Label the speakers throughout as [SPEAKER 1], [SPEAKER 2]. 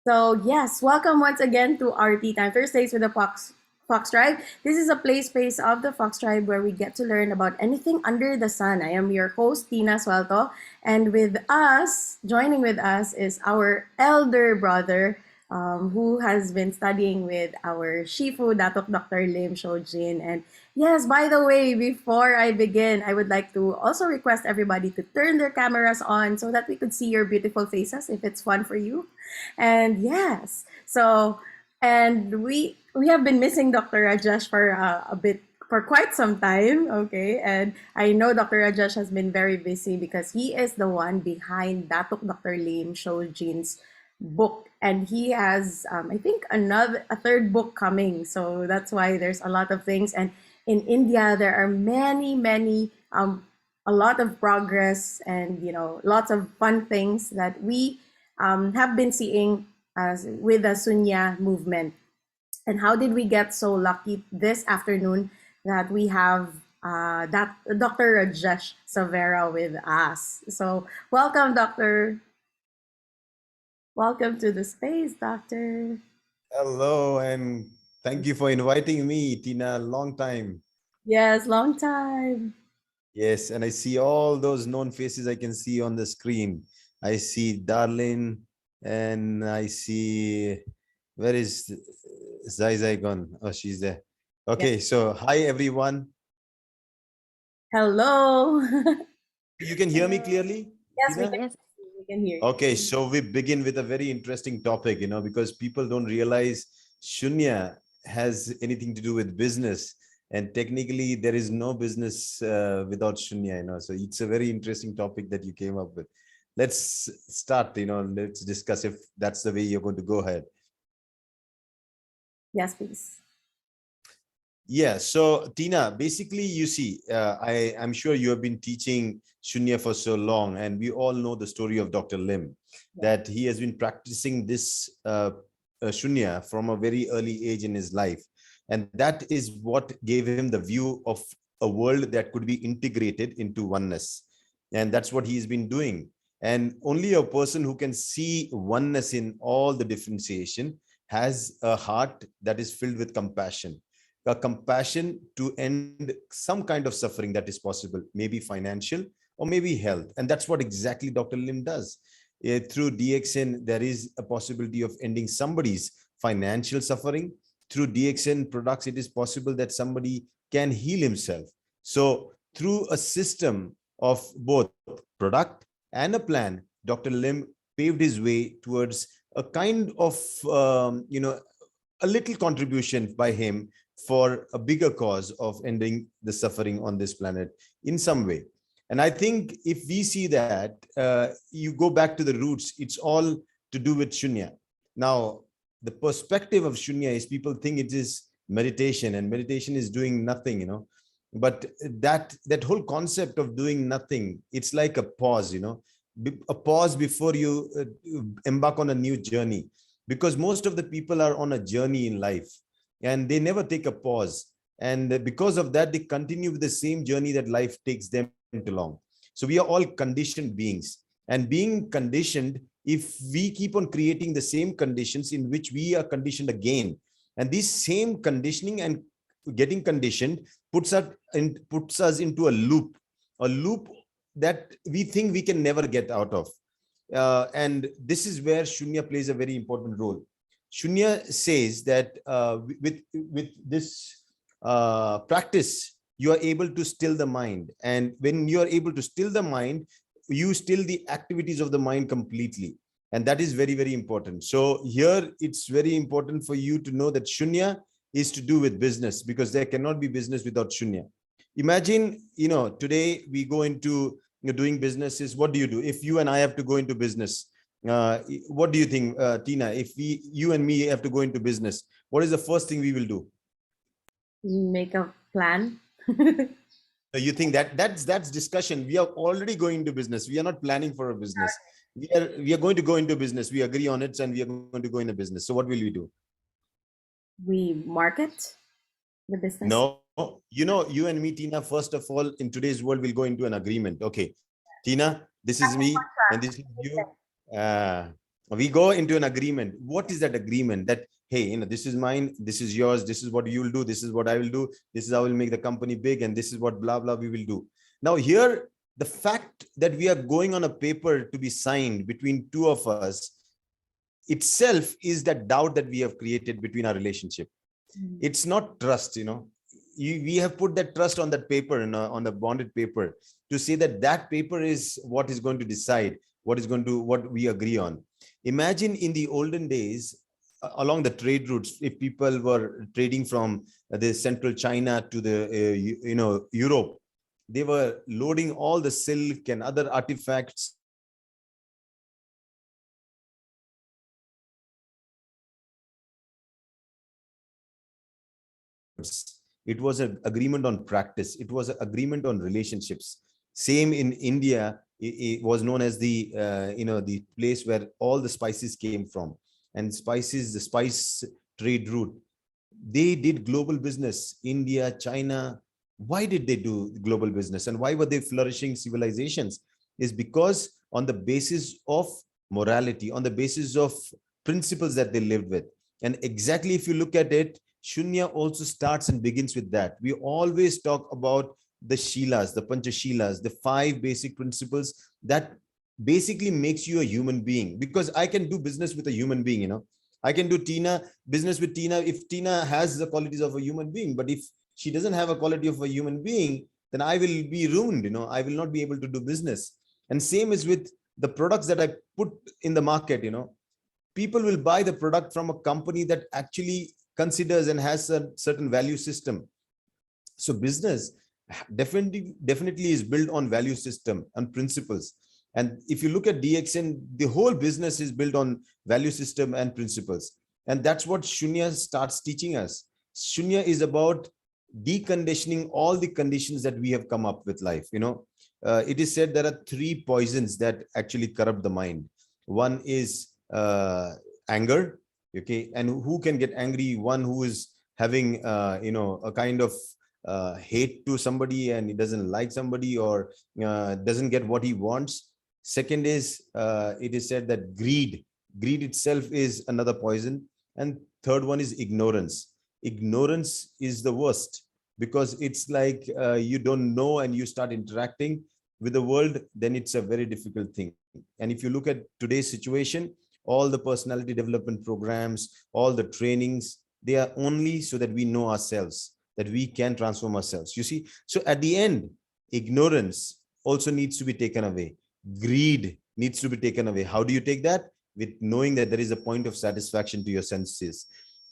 [SPEAKER 1] So yes, welcome once again to our Tea Time Thursdays with the Fox Tribe. This is a play space of the Fox Tribe where we get to learn about anything under the sun. I am your host, Tina Suelto, and with us, joining with us is our elder brother, who has been studying with our Shifu, Datok Dr. Lim Siow Jin. And yes, by the way, before I begin, I would like to also request everybody to turn their cameras on so that we could see your beautiful faces if it's fun for you. And yes, so and we have been missing Dr. Rajesh for a bit for quite some time, okay? And I know Dr. Rajesh has been very busy because he is the one behind Datuk Dr. Lim Siow Jin's book, and he has I think a third book coming. So that's why there's a lot of things. And in India, there are many a lot of progress and lots of fun things that we have been seeing with the Sunya movement. And how did we get so lucky this afternoon that we have that Dr. Rajesh Savera with us? So welcome, Doctor. Welcome to the space, Doctor.
[SPEAKER 2] Hello, and thank you for inviting me, Tina. Long time.
[SPEAKER 1] Yes, long time.
[SPEAKER 2] Yes, and I see all those known faces I can see on the screen. I see Darlene, and I see, where is Zai Zai gone? Oh, she's there.
[SPEAKER 1] Yes.
[SPEAKER 2] Okay, so hi everyone.
[SPEAKER 1] Hello.
[SPEAKER 2] You can hear me clearly,
[SPEAKER 1] Yes,
[SPEAKER 2] Tina?
[SPEAKER 1] we can hear you.
[SPEAKER 2] Okay, so we begin with a very interesting topic, because people don't realize Shunya has anything to do with business. And technically, there is no business without Shunya, So it's a very interesting topic that you came up with. Let's start, let's discuss if that's the way you're going to go ahead.
[SPEAKER 1] Yes, please.
[SPEAKER 2] Yeah, so Tina, basically, you see, I'm sure you have been teaching Shunya for so long, and we all know the story of Dr. Lim, that he has been practicing this Shunya from a very early age in his life. And that is what gave him the view of a world that could be integrated into oneness. And that's what he's been doing. And only a person who can see oneness in all the differentiation has a heart that is filled with compassion. A compassion to end some kind of suffering that is possible, maybe financial or maybe health. And that's what exactly Dr. Lim does. Through DXN, there is a possibility of ending somebody's financial suffering. Through DXN products, it is possible that somebody can heal himself. So through a system of both product and a plan, Dr. Lim paved his way towards a kind of, a little contribution by him for a bigger cause of ending the suffering on this planet in some way. And I think if we see that, you go back to the roots, it's all to do with Shunya. Now, the perspective of Shunya is people think it is meditation, and meditation is doing nothing, but that whole concept of doing nothing, it's like a pause, a pause before you embark on a new journey, because most of the people are on a journey in life and they never take a pause. And because of that, they continue with the same journey that life takes them along. So we are all conditioned beings, and being conditioned, if we keep on creating the same conditions in which we are conditioned again, and this same conditioning and getting conditioned puts us into a loop that we think we can never get out of. And this is where Shunya plays a very important role. Shunya says that with this practice, you are able to still the mind. And when you are able to still the mind, you still the activities of the mind completely. And that is very, very important. So here, it's very important for you to know that Shunya is to do with business, because there cannot be business without Shunya. Imagine, today we go into doing businesses. What do you do? If you and I have to go into business, what do you think, Tina, if you and me have to go into business, what is the first thing we will do?
[SPEAKER 1] Make a plan.
[SPEAKER 2] You think that's discussion? We are already going into business. We are not planning for a business. We are going to go into business. We agree on it, and we are going to go into business. So what will we do?
[SPEAKER 1] We market the business.
[SPEAKER 2] No, you and me, Tina, first of all, in today's world, we'll go into an agreement. Okay, Tina, this is me and this is you. We go into an agreement. What is that agreement? That, hey, this is mine, this is yours, this is what you will do, this is what I will do, this is how we'll make the company big, and this is what blah blah we will do. Now here, the fact that we are going on a paper to be signed between two of us itself is that doubt that we have created between our relationship. It's not trust. We have put that trust on that paper, on the bonded paper, to say that that paper is what is going to decide what we agree on. Imagine in the olden days, along the trade routes, if people were trading from the central China to the Europe, they were loading all the silk and other artifacts It was an agreement on practice. It was an agreement on relationships. Same in India, it was known as the the place where all the spices came from, and spices, the spice trade route. They did global business. India, China. Why did they do global business, and why were they flourishing civilizations? Is because on the basis of morality, on the basis of principles that they lived with. And exactly, if you look at it, Shunya also starts and begins with that. We always talk about the Shilas, the PancaSilas, the 5 basic principles that basically makes you a human being. Because I can do business with a human being, I can do business with Tina if Tina has the qualities of a human being. But if she doesn't have a quality of a human being, then I will be ruined, I will not be able to do business. And same is with the products that I put in the market, people will buy the product from a company that actually considers and has a certain value system. So business definitely is built on value system and principles. And if you look at DXN, the whole business is built on value system and principles. And that's what Shunya starts teaching us. Shunya is about deconditioning all the conditions that we have come up with life. It is said there are 3 poisons that actually corrupt the mind. One is anger. Okay, and who can get angry? One who is having a kind of hate to somebody, and he doesn't like somebody, or doesn't get what he wants. Second is it is said that greed itself is another poison. And third one is ignorance. Ignorance is the worst, because it's like you don't know and you start interacting with the world, then it's a very difficult thing. And if you look at today's situation, all the personality development programs, all the trainings, they are only so that we know ourselves, that we can transform ourselves. You see, so at the end, ignorance also needs to be taken away. Greed needs to be taken away. How do you take that? With knowing that there is a point of satisfaction to your senses.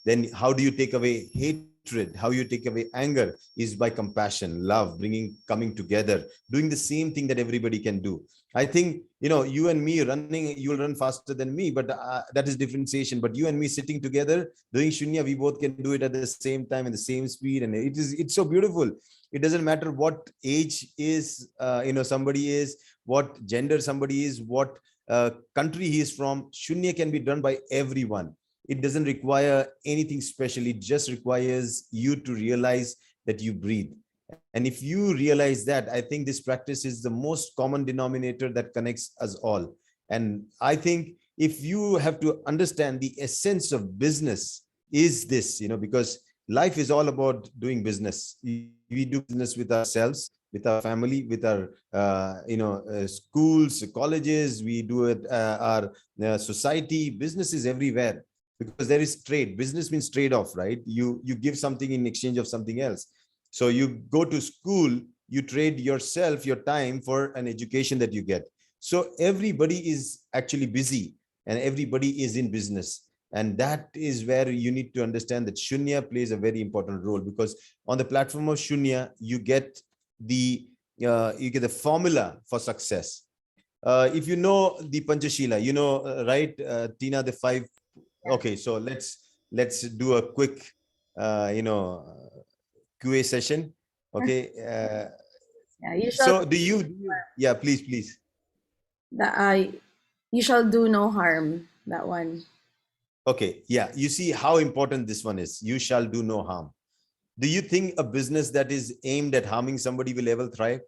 [SPEAKER 2] Then how do you take away hatred? How you take away anger is by compassion, love, coming together, doing the same thing that everybody can do. I think, you and me running, you'll run faster than me, but that is differentiation. But you and me sitting together, doing Shunya, we both can do it at the same time and the same speed. And it's so beautiful. It doesn't matter what age is, somebody is, what gender somebody is, what country he is from. Shunya can be done by everyone. It doesn't require anything special. It just requires you to realize that you breathe. And if you realize that, I think this practice is the most common denominator that connects us all. And I think if you have to understand the essence of business is this, because life is all about doing business. We do business with ourselves, with our family, with our schools, colleges. We do it our society. Business is everywhere, because there is trade. Business means trade-off, right? You give something in exchange of something else. So you go to school, you trade yourself, your time, for an education that you get. So everybody is actually busy, and everybody is in business. And that is where you need to understand that Shunya plays a very important role, because on the platform of Shunya, you get the formula for success. If you know the PancaSila, right, Tina, the 5. Okay, so let's do a quick QA session. Okay.
[SPEAKER 1] Yeah, you shall
[SPEAKER 2] So yeah, please.
[SPEAKER 1] you shall do no harm. That one.
[SPEAKER 2] Okay, yeah, you see how important this one is. You shall do no harm. Do you think a business that is aimed at harming somebody will ever thrive?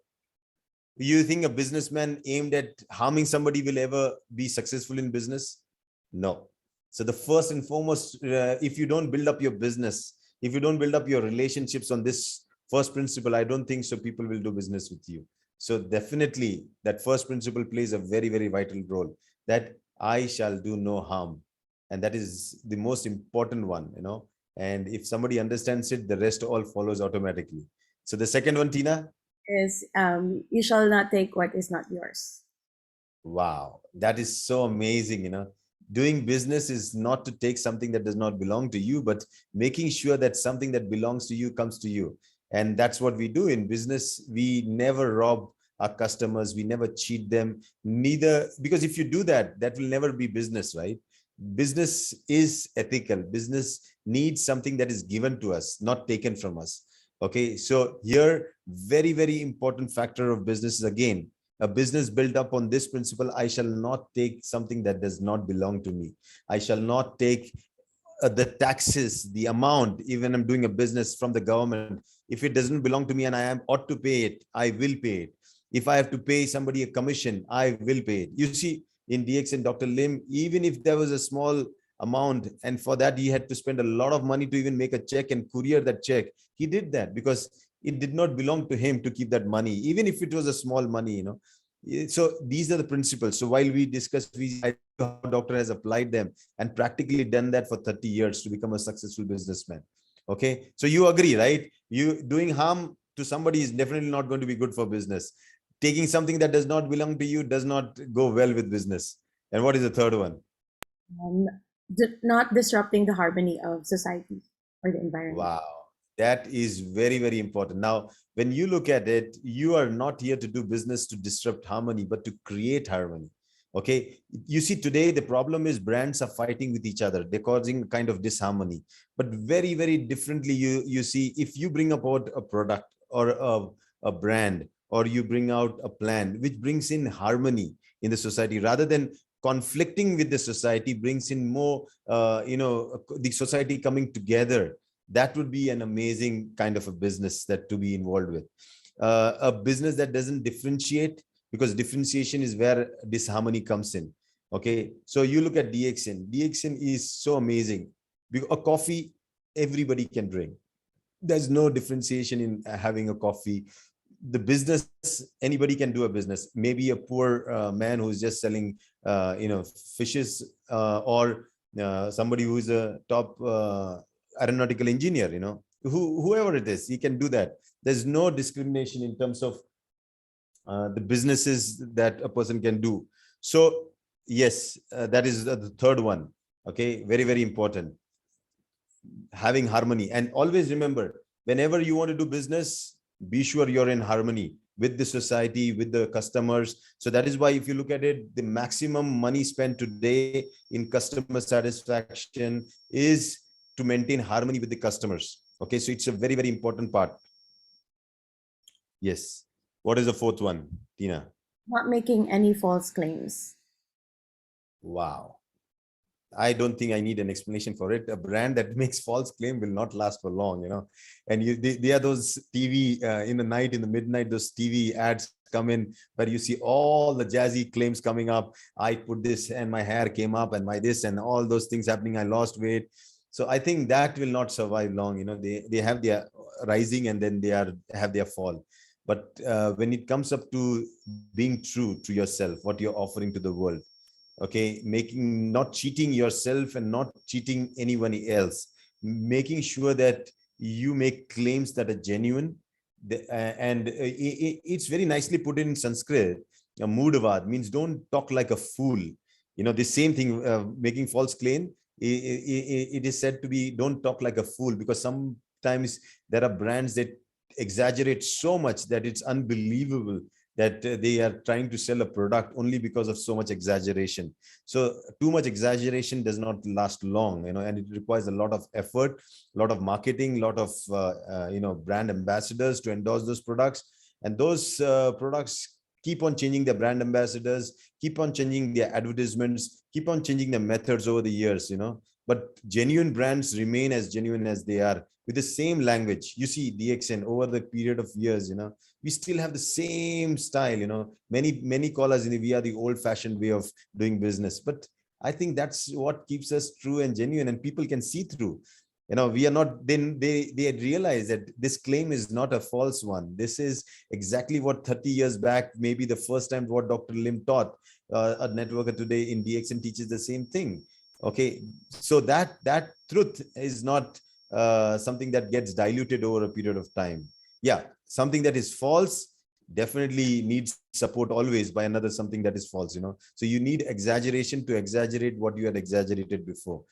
[SPEAKER 2] Do you think a businessman aimed at harming somebody will ever be successful in business? No. So the first and foremost, if you don't build up your business, if you don't build up your relationships on this first principle, I don't think so people will do business with you. So definitely that first principle plays a very, very vital role, that I shall do no harm. And that is the most important one, and if somebody understands it, the rest all follows automatically. So the second one, Tina.
[SPEAKER 1] Is you shall not take what is not yours.
[SPEAKER 2] Wow, that is so amazing. Doing business is not to take something that does not belong to you, but making sure that something that belongs to you comes to you. And that's what we do in business. We never rob our customers, we never cheat them, neither, because if you do that, that will never be business, right? Business is ethical. Business needs something that is given to us, not taken from us. Okay, so here, very, very important factor of business is, again, a business built up on this principle: I shall not take something that does not belong to me. I shall not take the taxes, the amount, even I'm doing a business from the government. If it doesn't belong to me and I am ought to pay it, I will pay it. If I have to pay somebody a commission, I will pay it. You see, in DX and Dr. Lim, even if there was a small amount, and for that he had to spend a lot of money to even make a check and courier that check, he did that because it did not belong to him to keep that money, even if it was a small money. So these are the principles. So while we discuss, how doctor has applied them and practically done that for 30 years to become a successful businessman. Okay, so you agree, right? You doing harm to somebody is definitely not going to be good for business. Taking something that does not belong to you does not go well with business. And what is the third one?
[SPEAKER 1] Um, Not disrupting the harmony of society or the environment.
[SPEAKER 2] Wow, that is very, very important. Now, when you look at it, you are not here to do business to disrupt harmony, but to create harmony. Okay, you see, today the problem is brands are fighting with each other. They're causing kind of disharmony. But very, very differently, you see, if you bring about a product or a brand, or you bring out a plan which brings in harmony in the society, rather than conflicting with the society, brings in more, the society coming together, that would be an amazing kind of a business that to be involved with. A business that doesn't differentiate, because differentiation is where disharmony comes in. Okay, so you look at DXN is so amazing. A coffee everybody can drink. There's no differentiation in having a coffee. The business, anybody can do a business. Maybe a poor man who's just selling fishes, or somebody who's a top aeronautical engineer, whoever it is, he can do that. There's no discrimination in terms of the businesses that a person can do. So yes, that is the third one. Okay, very, very important, having harmony. And always remember, whenever you want to do business, be sure you're in harmony with the society, with the customers. So that is why, if you look at it, the maximum money spent today in customer satisfaction is to maintain harmony with the customers. Okay, so it's a very, very important part. Yes. What is the fourth one, Tina?
[SPEAKER 1] Not making any false claims.
[SPEAKER 2] Wow. I don't think I need an explanation for it. A brand that makes false claim will not last for long. And they are those TV in the night, in the midnight, those TV ads come in where you see all the jazzy claims coming up. I put this and my hair came up and my this and all those things happening. I lost weight. So I think that will not survive long. They have their rising and then have their fall. But when it comes up to being true to yourself, what you're offering to the world, okay, not cheating yourself and not cheating anyone else, making sure that you make claims that are genuine. And it's very nicely put in Sanskrit. Moodavad means don't talk like a fool. The same thing, making false claim, it is said to be don't talk like a fool, because sometimes there are brands that exaggerate so much that it's unbelievable, that they are trying to sell a product only because of so much exaggeration. So too much exaggeration does not last long, and it requires a lot of effort, a lot of marketing, a lot of brand ambassadors to endorse those products. And those products keep on changing their brand ambassadors, keep on changing their advertisements, keep on changing their methods over the years. But genuine brands remain as genuine as they are, with the same language. You see DXN over the period of years, we still have the same style. Many call us, we are the old fashioned way of doing business, but I think that's what keeps us true and genuine, and people can see through. We are not, then they realize that this claim is not a false one. This is exactly what 30 years back, maybe the first time, what Dr. Lim taught. A networker today in DXN teaches the same thing. Okay, so that truth is not something that gets diluted over a period of time. Yeah, something that is false definitely needs support always by another something that is false. So you need exaggeration to exaggerate what you had exaggerated before.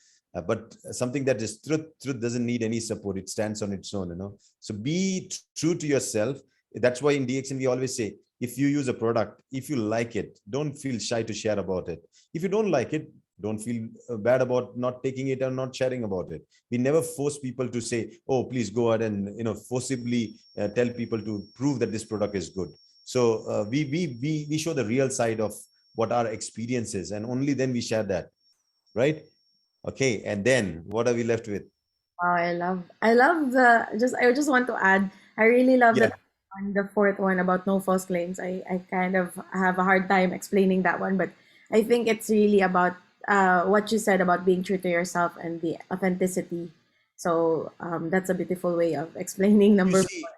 [SPEAKER 2] But something that is truth doesn't need any support. It stands on its own. So be true to yourself. That's why in DXN we always say, if you use a product, if you like it, don't feel shy to share about it. If you don't like it, don't feel bad about not taking it or not sharing about it. We never force people to say, oh, please go ahead and forcibly tell people to prove that this product is good. So we show the real side of what our experience is, and only then we share that, right? Okay, and then what are we left with?
[SPEAKER 1] Wow, I love I just want to add, I really love
[SPEAKER 2] Yeah.
[SPEAKER 1] that on the fourth one about no false claims. I kind of have a hard time explaining that one, but I think it's really about what you said about being true to yourself and the authenticity. So that's a beautiful way of explaining
[SPEAKER 2] You
[SPEAKER 1] number
[SPEAKER 2] see,
[SPEAKER 1] four.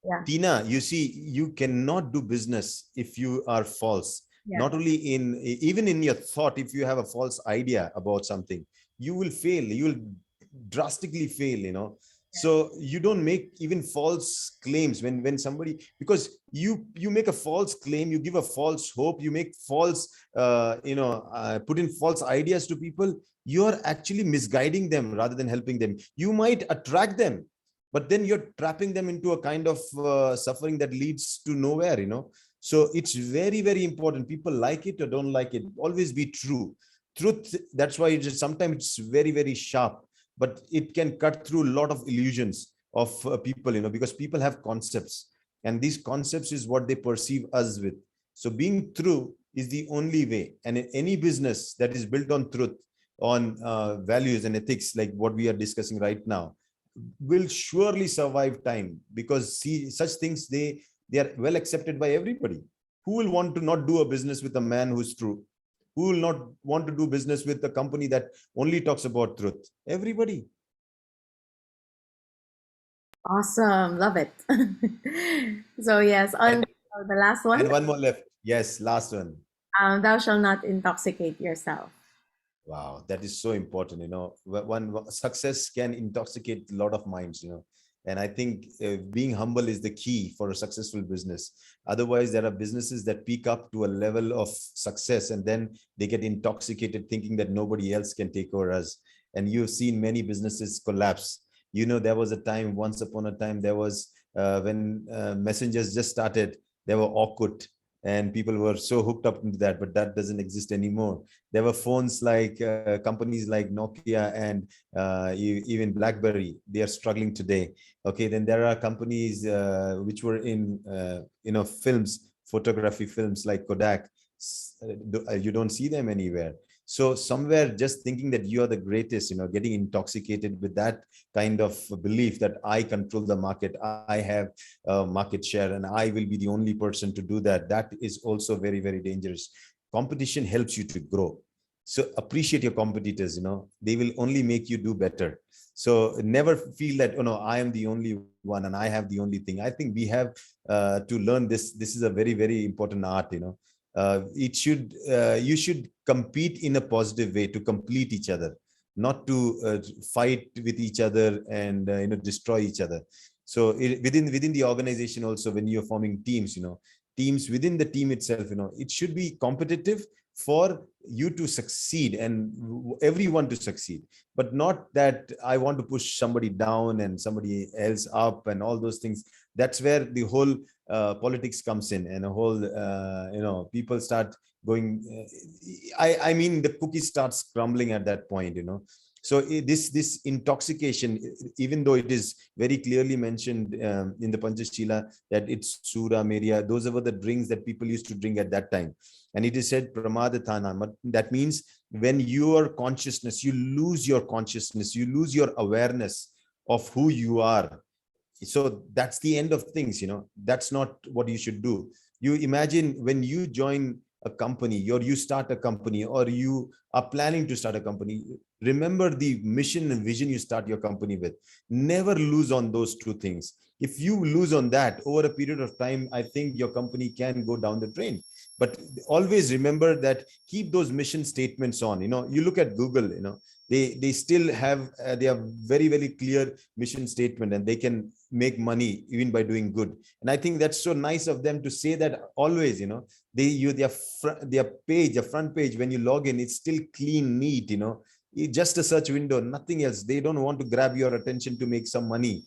[SPEAKER 1] Yeah.
[SPEAKER 2] Tina, you see, you cannot do business if you are false.
[SPEAKER 1] Yeah.
[SPEAKER 2] Not only even in your thought, if you have a false idea about something, you will fail. You will drastically fail. So you don't make even false claims when somebody, because you make a false claim, you give a false hope, you make false, put in false ideas to people. You are actually misguiding them rather than helping them. You might attract them, but then you're trapping them into a kind of suffering that leads to nowhere. So it's very, very important. People like it or don't like it, always be true. Truth, that's why sometimes it's very, very sharp, but it can cut through a lot of illusions of people, because people have concepts, and these concepts is what they perceive us with. So being true is the only way, and in any business that is built on truth, on values and ethics, like what we are discussing right now, will surely survive time, because see, such things, they are well accepted by everybody. Who will want to not do a business with a man who's true? Who will not want to do business with a company that only talks about truth? Everybody.
[SPEAKER 1] Awesome. Love it. So yes,
[SPEAKER 2] and,
[SPEAKER 1] on the last one,
[SPEAKER 2] and one more left. Yes, last one.
[SPEAKER 1] thou shall not intoxicate yourself.
[SPEAKER 2] Wow, that is so important. One success can intoxicate a lot of minds. And I think being humble is the key for a successful business. Otherwise, there are businesses that peak up to a level of success, and then they get intoxicated thinking that nobody else can take over us. And you've seen many businesses collapse. There was a time, once upon a time, there was when messengers just started, they were awkward, and people were so hooked up into that, but that doesn't exist anymore. There were phones like companies like Nokia and even BlackBerry. They are struggling today. Okay, then there are companies which were in films, photography films, like Kodak. You don't see them anywhere. So somewhere, just thinking that you are the greatest, getting intoxicated with that kind of belief that I control the market, I have market share, and I will be the only person to do that. That is also very, very dangerous. Competition helps you to grow. So appreciate your competitors. They will only make you do better. So never feel that, I am the only one and I have the only thing. I think we have to learn this. This is a very, very important art. You should compete in a positive way to complete each other, not to fight with each other and destroy each other. So within the organization also, when you're forming teams within the team itself, it should be competitive for you to succeed and everyone to succeed, but not that I want to push somebody down and somebody else up and all those things. That's where the whole politics comes in, and a whole people start going I mean the cookie starts crumbling at that point. So this intoxication, even though it is very clearly mentioned in the PancaSila that it's Sura, Meria, those were the drinks that people used to drink at that time. And it is said Pramadatana. That means when your consciousness, you lose your consciousness, you lose your awareness of who you are. So that's the end of things. That's not what you should do. You imagine when you join a company, or you start a company, or you are planning to start a company, remember the mission and vision you start your company with. Never lose on those two things. If you lose on that over a period of time, I think your company can go down the drain. But always remember that, keep those mission statements on. You look at Google, they still have they have very clear mission statement, and they can make money even by doing good. And I think that's so nice of them to say that always. Their page, the front page, when you log in, it's still clean, neat. It's just a search window, nothing else. They don't want to grab your attention to make some money.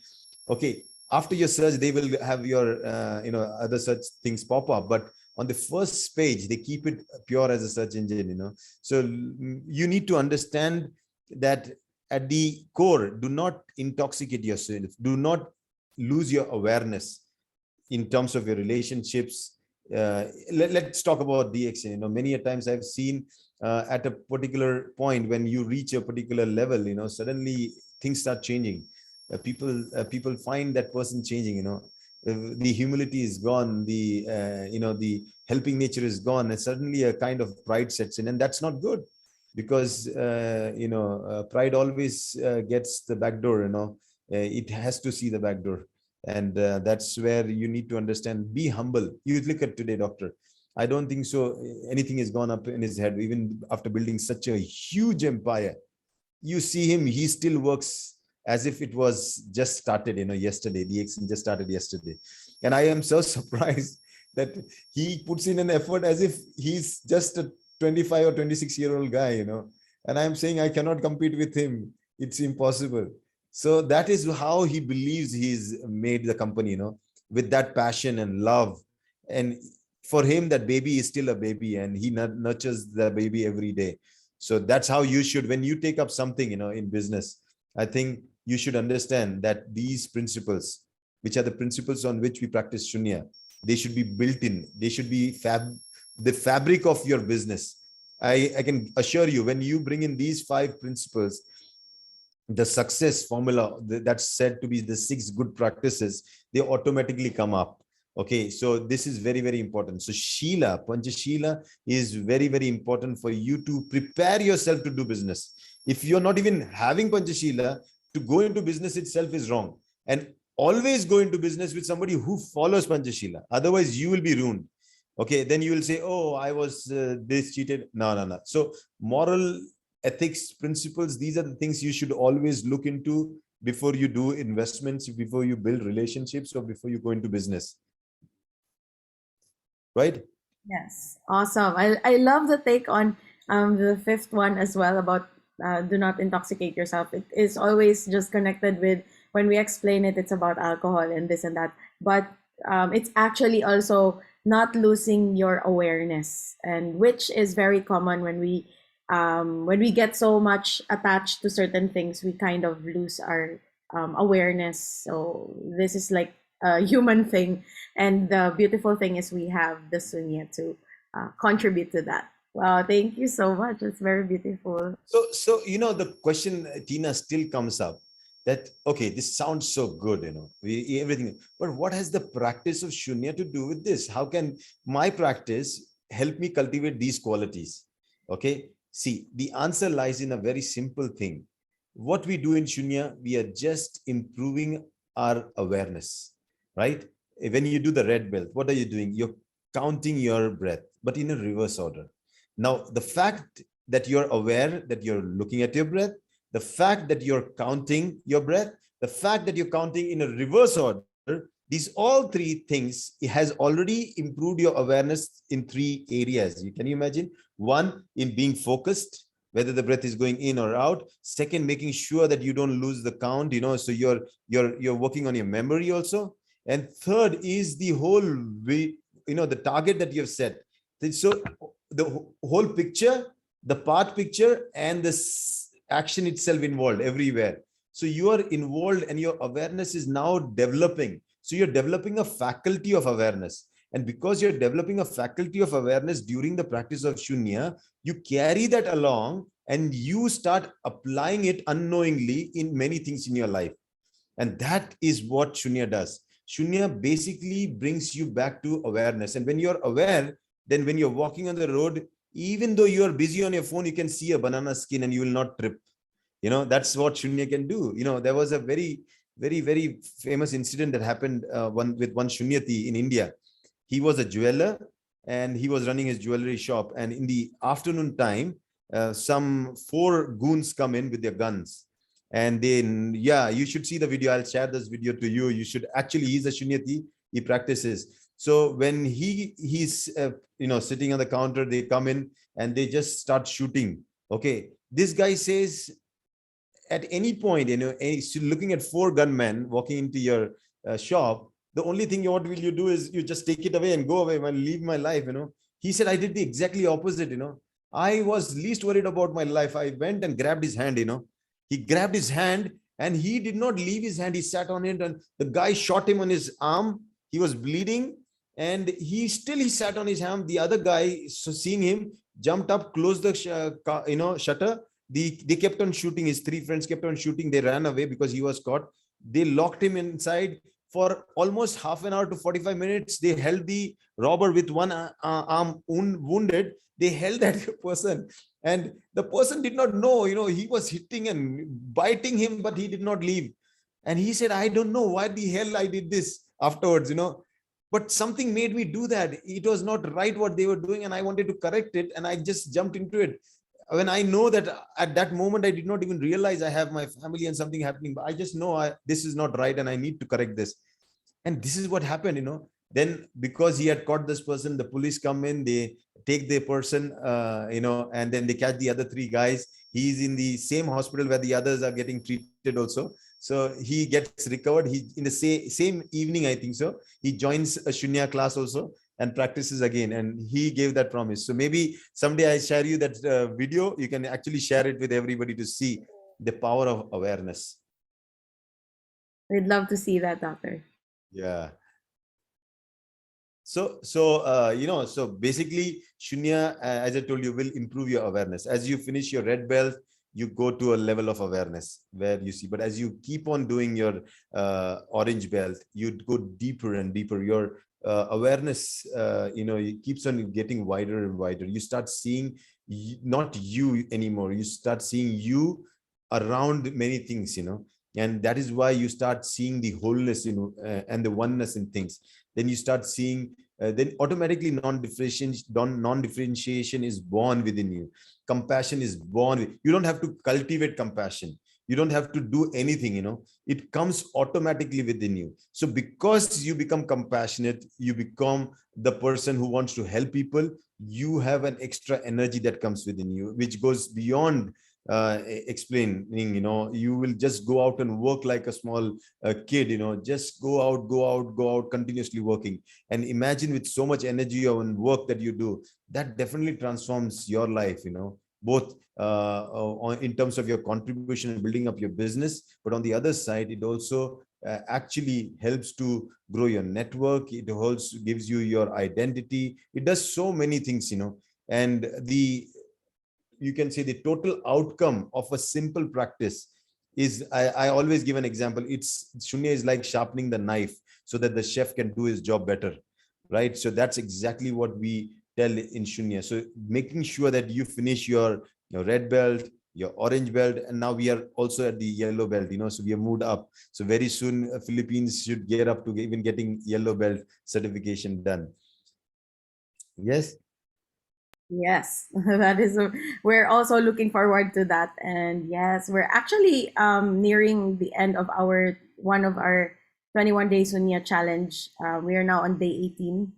[SPEAKER 2] Okay, after your search, they will have your other such things pop up, but on the first page, they keep it pure as a search engine. So you need to understand that at the core, do not intoxicate yourself. Do not lose your awareness in terms of your relationships. Let's talk about DX. Many a times I've seen at a particular point, when you reach a particular level, suddenly things start changing. People find that person changing. The humility is gone, the helping nature is gone, and suddenly a kind of pride sets in, and that's not good, because pride always gets the back door. It has to see the back door, and that's where you need to understand. Be humble. You look at today, doctor. I don't think so anything has gone up in his head, even after building such a huge empire. You see him, he still works as if it was just started, yesterday. The action just started yesterday. And I am so surprised that he puts in an effort as if he's just a 25 or 26-year-old guy, and I'm saying I cannot compete with him. It's impossible. So that is how he believes he's made the company, with that passion and love. And for him, that baby is still a baby, and he nurtures the baby every day. So that's how you should, when you take up something, in business, I think you should understand that these principles, which are the principles on which we practice Shunya, they should be built in. They should be the fabric of your business. I can assure you, when you bring in these 5 principles, the success formula that's said to be the 6 good practices, they automatically come up. Okay, so this is very important. So Shila, PancaSila is very important for you to prepare yourself to do business. If you're not even having PancaSila, to go into business itself is wrong. And always go into business with somebody who follows PancaSila. Otherwise, you will be ruined. Okay, then you will say, oh, I was this cheated. No. So moral, ethics, principles, these are the things you should always look into before you do investments, before you build relationships, or before you go into business. Right?
[SPEAKER 1] Yes, awesome. I love the take on the 5th one as well, about do not intoxicate yourself. It is always just connected with, when we explain it, it's about alcohol and this and that. But it's actually also not losing your awareness, and which is very common when we get so much attached to certain things, we kind of lose our awareness. So this is like a human thing, and the beautiful thing is we have the Sunya to contribute to that. Wow, thank you so much. It's very beautiful.
[SPEAKER 2] So the question, Tina, still comes up that, okay, this sounds so good, everything, but what has the practice of Shunya to do with this? How can my practice help me cultivate these qualities? Okay, see, the answer lies in a very simple thing. What we do in Shunya, we are just improving our awareness, right? When you do the red belt, what are you doing? You're counting your breath, but in a reverse order. Now, the fact that you're aware that you're looking at your breath, the fact that you're counting your breath, the fact that you're counting in a reverse order, these all 3 things, it has already improved your awareness in 3 areas. Can you imagine? 1, in being focused, whether the breath is going in or out. 2nd, making sure that you don't lose the count, so you're working on your memory also. And 3rd is the whole way, the target that you've set. So the whole picture, the path picture, and this action itself involved everywhere. So you are involved, and your awareness is now developing. So you're developing a faculty of awareness. And because you're developing a faculty of awareness during the practice of Shunya, you carry that along, and you start applying it unknowingly in many things in your life. And that is what Shunya does. Shunya basically brings you back to awareness. And when you're aware, then when you're walking on the road, even though you are busy on your phone, you can see a banana skin and you will not trip. That's what Shunya can do. There was a very famous incident that happened with one Shunyati in India. He was a jeweler and he was running his jewelry shop. And in the afternoon time, some four goons come in with their guns. And then, yeah, you should see the video. I'll share this video to you. You should actually, he's a Shunyati. He practices. So when he's sitting on the counter, they come in and they just start shooting. Okay. This guy says, at any point, looking at four gunmen walking into your shop, the only thing what will you do is you just take it away and go away and leave my life. He said, I did the exactly opposite. I was least worried about my life. I went and grabbed his hand. He grabbed his hand and he did not leave his hand. He sat on it and the guy shot him on his arm. He was bleeding and he sat on his arm. The other guy, seeing him, jumped up, closed the shutter. They kept on shooting. His three friends kept on shooting. They ran away because he was caught. They locked him inside for almost half an hour to 45 minutes. They held the robber with one arm wounded. They held that person and the person did not know, he was hitting and biting him, but he did not leave. And he said, I don't know why the hell I did this afterwards, but something made me do that. It was not right what they were doing and I wanted to correct it and I just jumped into it. When I know that at that moment, I did not even realize I have my family and something happening, but I just know this is not right and I need to correct this. And this is what happened, Then because he had caught this person, the police come in, they take the person, and then they catch the other three guys. He's in the same hospital where the others are getting treated also. So he gets recovered. He in the same evening, I think so, he joins a Shunya class also and practices again. And he gave that promise. So maybe someday I share you that video. You can actually share it with everybody to see the power of awareness.
[SPEAKER 1] We'd love to see that, Doctor.
[SPEAKER 2] Yeah. So basically Shunya, as I told you, will improve your awareness. As you finish your red belt, you go to a level of awareness where you see, but as you keep on doing your orange belt, you go deeper and deeper. Your awareness, it keeps on getting wider and wider. You start seeing not you anymore. You start seeing you around many things, and that is why you start seeing the wholeness, and the oneness in things. Then you start seeing, then automatically non-differentiation is born within you. Compassion is born. You don't have to cultivate compassion. You don't have to do anything, it comes automatically within you. So because you become compassionate, you become the person who wants to help people. You have an extra energy that comes within you, which goes beyond explaining. You will just go out and work like a small kid, just go out continuously working. And imagine with so much energy and work that you do, that definitely transforms your life, both in terms of your contribution and building up your business, but on the other side, it also actually helps to grow your network. It also gives you your identity. It does so many things, and you can say the total outcome of a simple practice is, I always give an example. Shunya is like sharpening the knife so that the chef can do his job better, right? So that's exactly what we tell in Shunya. So making sure that you finish your red belt, your orange belt, and now we are also at the yellow belt, so we have moved up. So very soon Philippines should get up to even getting yellow belt certification done. Yes.
[SPEAKER 1] Yes, we're also looking forward to that. And yes, we're actually nearing the end of one of our 21 Day Sunya challenge. We are now on day 18.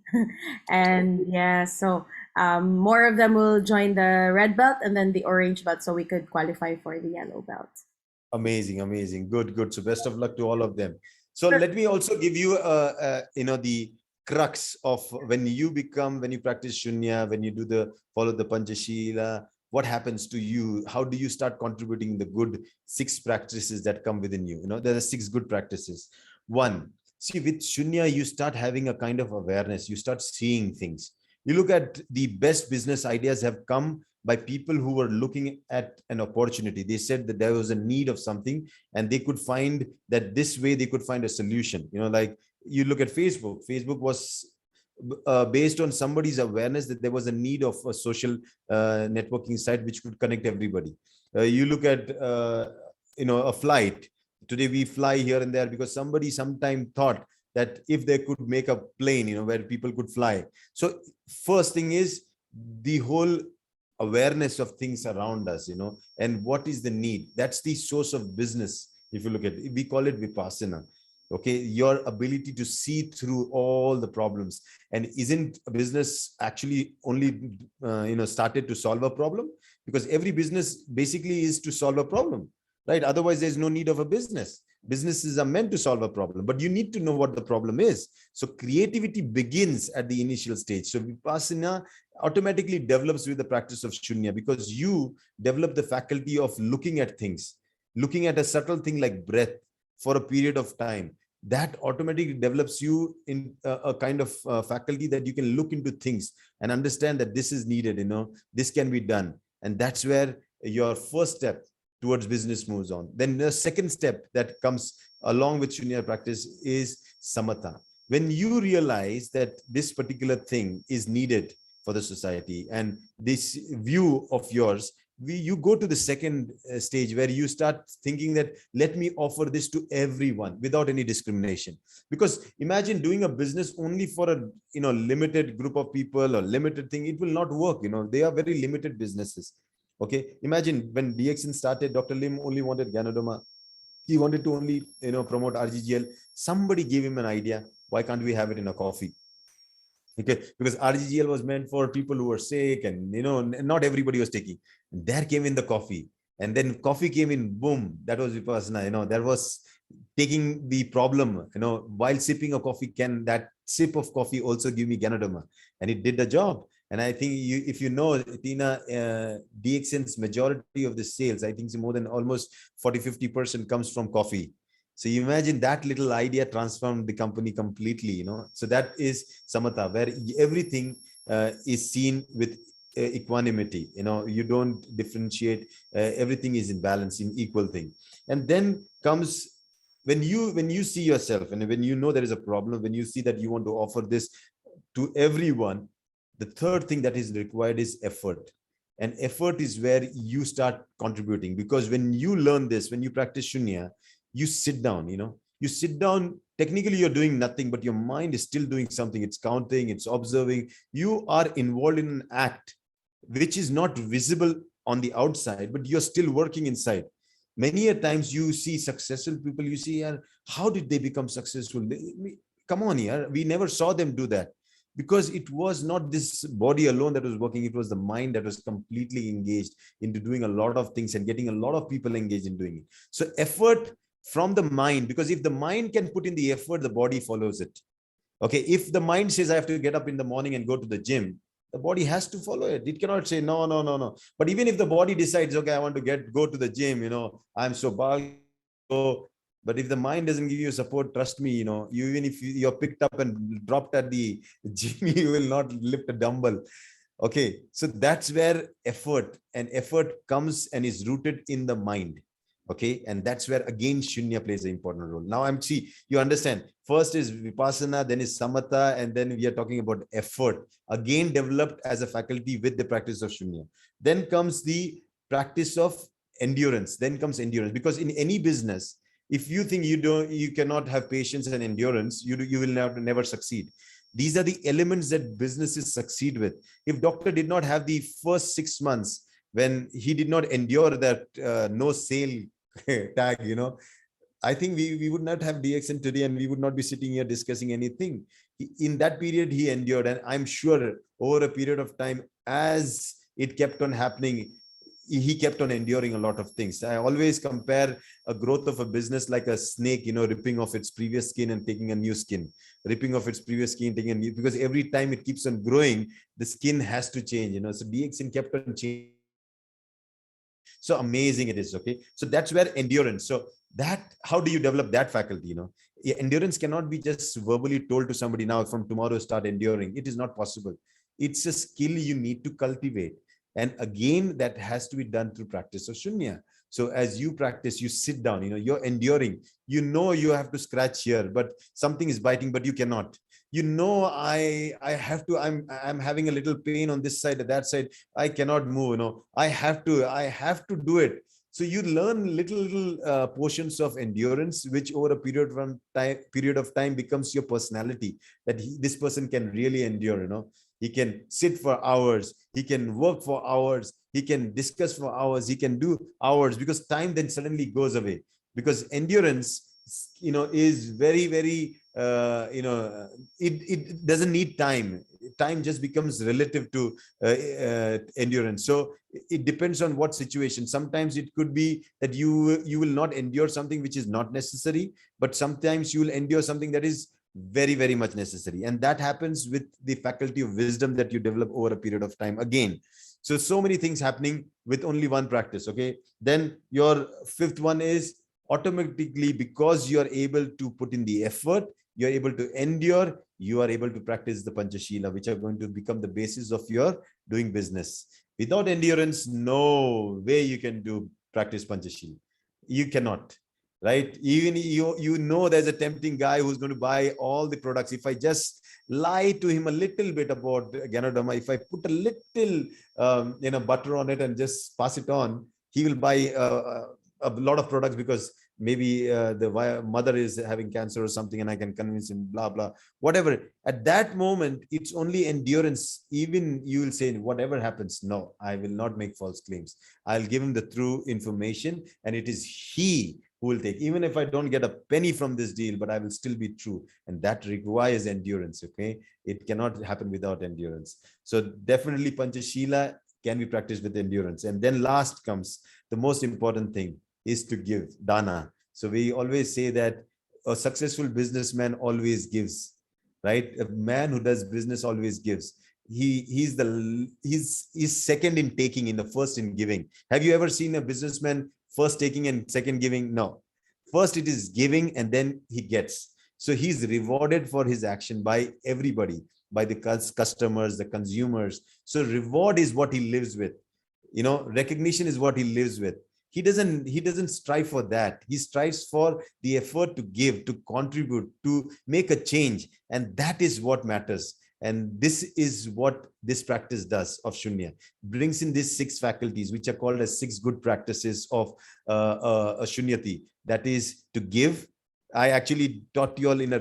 [SPEAKER 1] And yeah, so more of them will join the red belt and then the orange belt so we could qualify for the yellow belt.
[SPEAKER 2] Amazing. Good. So best of luck to all of them. So let me also give you, the crux of when you practice Shunya, when you follow the PancaSila, what happens to you? How do you start contributing the good 6 practices that come within you? There are 6 good practices. 1, see, with Shunya, you start having a kind of awareness. You start seeing things. You look at the best business ideas have come by people who were looking at an opportunity. They said that there was a need of something and they could find that this way they could find a solution. Like you look at Facebook. Facebook was based on somebody's awareness that there was a need of a social networking site which could connect everybody. You look at a flight. Today we fly here and there because somebody sometime thought that if they could make a plane, where people could fly. So first thing is the whole awareness of things around us, and what is the need. That's the source of business. If you look at it, we call it vipassana. Okay, your ability to see through all the problems. And isn't a business actually only started to solve a problem? Because every business basically is to solve a problem, right? Otherwise there's no need of a business. Businesses are meant to solve a problem, but you need to know what the problem is. So creativity begins at the initial stage. So vipassana automatically develops with the practice of shunya, because you develop the faculty of looking at things, looking at a subtle thing like breath for a period of time. That automatically develops you in a kind of faculty that you can look into things and understand that this is needed, this can be done. And that's where your first step towards business moves on. Then the second step that comes along with shunya practice is samatha. When you realize that this particular thing is needed for the society, and this view of yours, you go to the second stage where you start thinking that let me offer this to everyone without any discrimination. Because imagine doing a business only for a limited group of people or limited thing, it will not work. They are very limited businesses. Okay, imagine when DXN started, Dr. Lim only wanted Ganodoma. He wanted to only promote RGGL. Somebody gave him an idea, why can't we have it in a coffee? Okay, because RGGL was meant for people who were sick, and not everybody was taking. There came in the coffee, and then coffee came in, boom, that was vipassana. That was taking the problem, while sipping a coffee, can that sip of coffee also give me Ganodama? And it did the job. And I think if you know, Tina, DXN's majority of the sales, I think more than almost 40-50% comes from coffee. So you imagine that little idea transformed the company completely, So that is samatha, where everything is seen with equanimity. You don't differentiate. Everything is in balance, in equal thing. And then comes when you see yourself, and when you know there is a problem, when you see that you want to offer this to everyone, the third thing that is required is effort. And effort is where you start contributing, because when you learn this, when you practice shunya, you sit down, you sit down. Technically you're doing nothing, but your mind is still doing something. It's counting, it's observing. You are involved in an act which is not visible on the outside, but you're still working inside. Many a times you see successful people, you see, how did they become successful? Come on here, we never saw them do that, because it was not this body alone that was working. It was the mind that was completely engaged into doing a lot of things and getting a lot of people engaged in doing it. So effort from the mind, because if the mind can put in the effort, the body follows it. Okay, if the mind says I have to get up in the morning and go to the gym, the body has to follow it. It cannot say no, no, no, no. But even if the body decides, okay, I want to go to the gym, I'm so bulky. But if the mind doesn't give you support, trust me, even if you're picked up and dropped at the gym, you will not lift a dumbbell. Okay, so that's where effort comes and is rooted in the mind. Okay, and that's where again shunya plays an important role. Now you understand, first is vipassana, then is samatha, and then we are talking about effort, again developed as a faculty with the practice of shunya. Then comes the practice of endurance. Because in any business, if you think you cannot have patience and endurance, you will never succeed. These are the elements that businesses succeed with. If doctor did not have the first 6 months, when he did not endure that no sale tag, I think we would not have DXN today, and we would not be sitting here discussing anything. In that period, he endured, and I'm sure over a period of time, as it kept on happening, he kept on enduring a lot of things. I always compare a growth of a business like a snake, ripping off its previous skin and taking a new skin, ripping off its previous skin, taking a new, because every time it keeps on growing, the skin has to change, So DXN kept on changing. So amazing it is. Okay, so that's where endurance. So how do you develop that faculty? Endurance cannot be just verbally told to somebody, now from tomorrow start enduring. It is not possible. It's a skill you need to cultivate, and again that has to be done through practice of shunya. So as you practice, you sit down, you're enduring, you have to scratch here, but something is biting, but you cannot. I have to, I'm having a little pain on this side or that side, I cannot move, I have to do it. So you learn little portions of endurance, which over a period of time becomes your personality. That this person can really endure. He can sit for hours, he can work for hours, he can discuss for hours, he can do hours, because time then suddenly goes away. Because endurance, is very, very, it doesn't need time. Time just becomes relative to endurance. So it depends on what situation. Sometimes it could be that you will not endure something which is not necessary, but sometimes you will endure something that is very, very much necessary. And that happens with the faculty of wisdom that you develop over a period of time again. So many things happening with only one practice. Okay, then your fifth one is, automatically, because you are able to put in the effort, you are able to endure, you are able to practice the PancaSila, which are going to become the basis of your doing business. Without endurance, no way you can do practice PancaSila. You cannot, right? Even there's a tempting guy who's going to buy all the products. If I just lie to him a little bit about Ganodama, if I put a little butter on it and just pass it on, he will buy a lot of products, because maybe the mother is having cancer or something, and I can convince him, blah blah, whatever. At that moment, it's only endurance. Even you will say, whatever happens, no, I will not make false claims. I'll give him the true information, and it is he who will take. Even if I don't get a penny from this deal, but I will still be true, and that requires endurance. Okay, it cannot happen without endurance. So definitely PancaSila can be practiced with endurance. And then last comes the most important thing, is to give dana. So we always say that a successful businessman always gives, right? A man who does business always gives. He's second in taking, in the first in giving. Have you ever seen a businessman first taking and second giving? No. First it is giving, and then he gets. So he's rewarded for his action by everybody, by the customers, the consumers. So reward is what he lives with. Recognition is what he lives with. He doesn't strive for that. He strives for the effort to give, to contribute, to make a change, and that is what matters. And this is what this practice does of Shunya. Brings in these six faculties, which are called as six good practices of a Shunyati. That is to give. I actually taught you all in a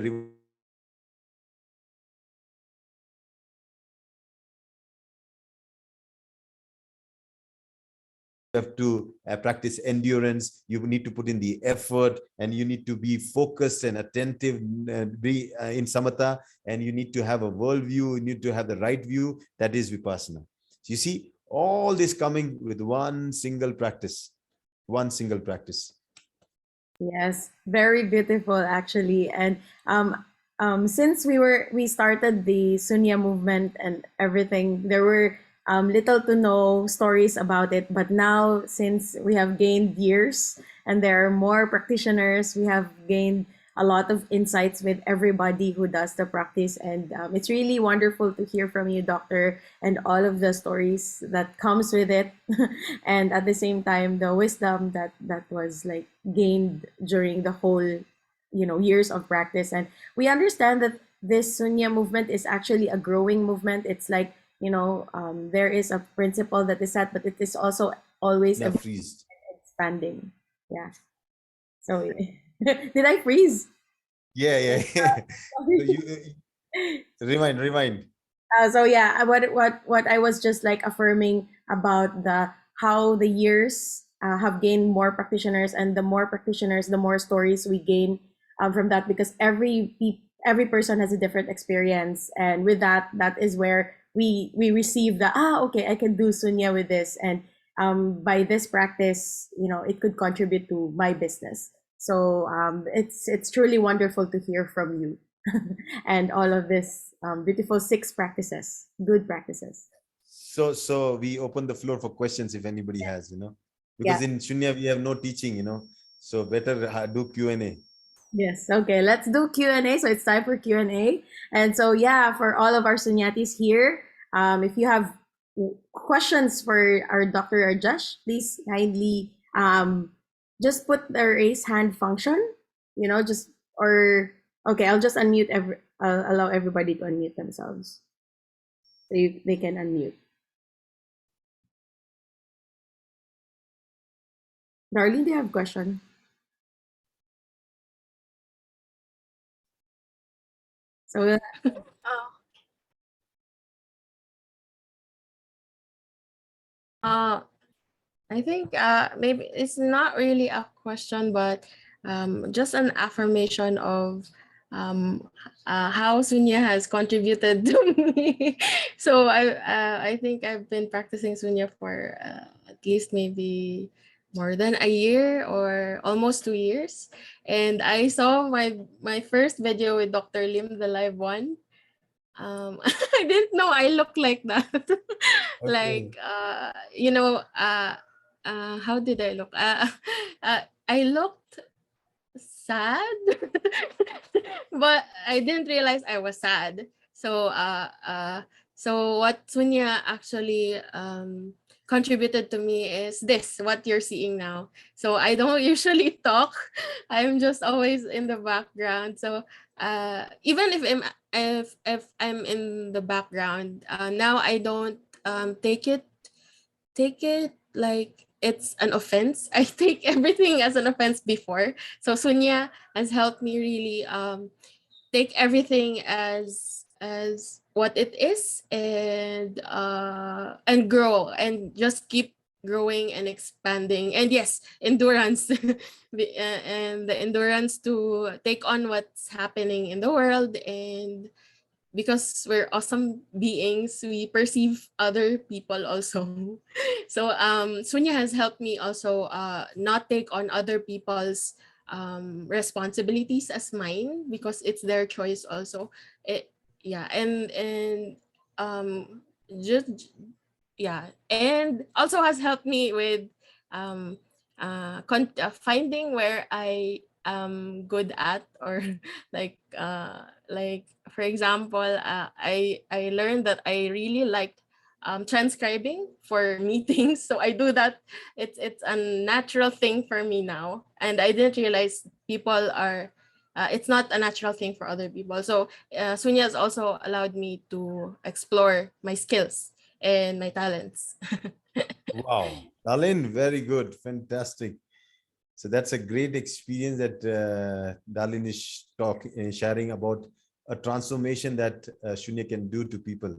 [SPEAKER 2] have to practice endurance. You need to put in the effort, and you need to be focused and attentive, be in samatha, and you need to have a worldview. You need to have the right view. That is vipassana. So you see, all this coming with one single practice. One single practice.
[SPEAKER 1] Yes, very beautiful actually. And since we started the Sunya movement and everything, there were little to no stories about it. But now, since we have gained years and there are more practitioners, we have gained a lot of insights with everybody who does the practice. And it's really wonderful to hear from you, Doctor, and all of the stories that comes with it. And at the same time, the wisdom that was like gained during the whole, years of practice. And we understand that this Sunya movement is actually a growing movement. It's like, there is a principle that is set, but it is also always
[SPEAKER 2] Yeah, freeze.
[SPEAKER 1] expanding. Yeah. So did I freeze?
[SPEAKER 2] Yeah, yeah, yeah. So you rewind.
[SPEAKER 1] So yeah, what I was just like affirming about the how the years have gained more practitioners, and the more practitioners, the more stories we gain from that, because every person has a different experience, and with that, that is where we receive the okay, I can do sunya with this, and by this practice, it could contribute to my business. So it's truly wonderful to hear from you. And all of this beautiful six practices, good practices.
[SPEAKER 2] So we open the floor for questions if anybody has,
[SPEAKER 1] Yeah.
[SPEAKER 2] because in Shunya we have no teaching, so better do Q&A.
[SPEAKER 1] Yes. Okay. Let's do Q&A. So it's time for Q&A. And so yeah, for all of our sunyatis here, if you have questions for our Dr. Rajesh, please kindly just put the raise hand function. Just or okay, I'll just unmute I'll allow everybody to unmute themselves. So they can unmute. Darlene, do you have a question? So
[SPEAKER 3] Uh, I think maybe it's not really a question, but just an affirmation of how Sunya has contributed to me. So I think I've been practicing Sunya for at least maybe more than a year or almost 2 years. And I saw my first video with Dr. Lim, the live one. I didn't know I look like that.
[SPEAKER 2] Okay.
[SPEAKER 3] Like how did I look? I looked sad, but I didn't realize I was sad. So what Sunya actually contributed to me is this, what you're seeing now. So I don't usually talk. I'm just always in the background. So even if I'm in the background, now I don't take it like it's an offense. I take everything as an offense before. So Sunya has helped me really take everything as what it is, and grow and just keep growing and expanding. And yes, endurance, and the endurance to take on what's happening in the world. And because we're awesome beings, we perceive other people also. So Sunya has helped me also not take on other people's responsibilities as mine, because it's their choice also. It, yeah, and um just yeah, and also has helped me with um finding where I am good at, or like for example, I learned that I really liked transcribing for meetings. So I do that. It's a natural thing for me now, and I didn't realize people are it's not a natural thing for other people. So Sunya has also allowed me to explore my skills and my talents.
[SPEAKER 2] Wow. Darlene, very good. Fantastic. So that's a great experience that Darlene is sharing about a transformation that Shunya can do to people.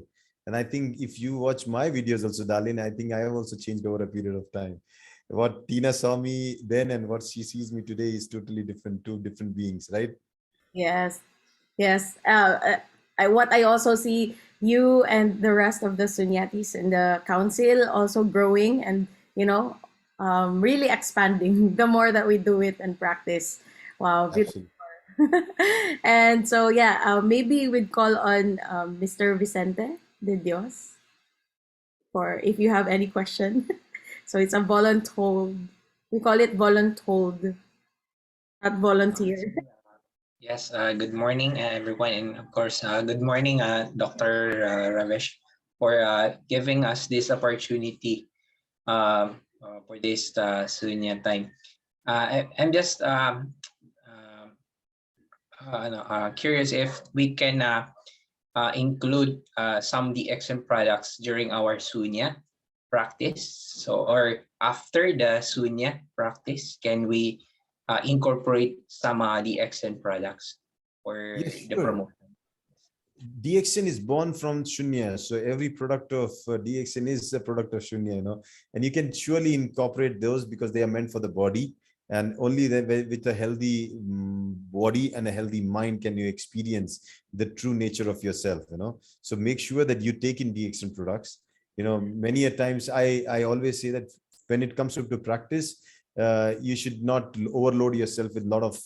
[SPEAKER 2] And I think if you watch my videos also, Darlene, I think I have also changed over a period of time. What Tina saw me then and what she sees me today is totally different, two different beings, right?
[SPEAKER 1] yes, yes. What I also see you and the rest of the Sunyatis in the council also growing and you know really expanding the more that we do it and practice. Wow, beautiful.
[SPEAKER 2] Absolutely.
[SPEAKER 1] And so yeah, maybe we'd call on Mr. Vicente de Dios for if you have any question. So it's a voluntold. We call it voluntold, not volunteer.
[SPEAKER 4] Yes, good morning, everyone. And of course, good morning, Dr. Ramesh, for giving us this opportunity for this Sunya time. I'm just curious if we can include some DXM products during our Sunya practice. So, or after the Sunya practice, can we incorporate some DXN products for
[SPEAKER 2] Yes,
[SPEAKER 4] the
[SPEAKER 2] sure.
[SPEAKER 4] promotion?
[SPEAKER 2] DXN is born from Shunya. So every product of DXN is a product of Shunya, and you can surely incorporate those because they are meant for the body. And only with a healthy body and a healthy mind can you experience the true nature of yourself. So make sure that you take in DXN products. Many a times I always say that when it comes to practice, you should not overload yourself with a lot of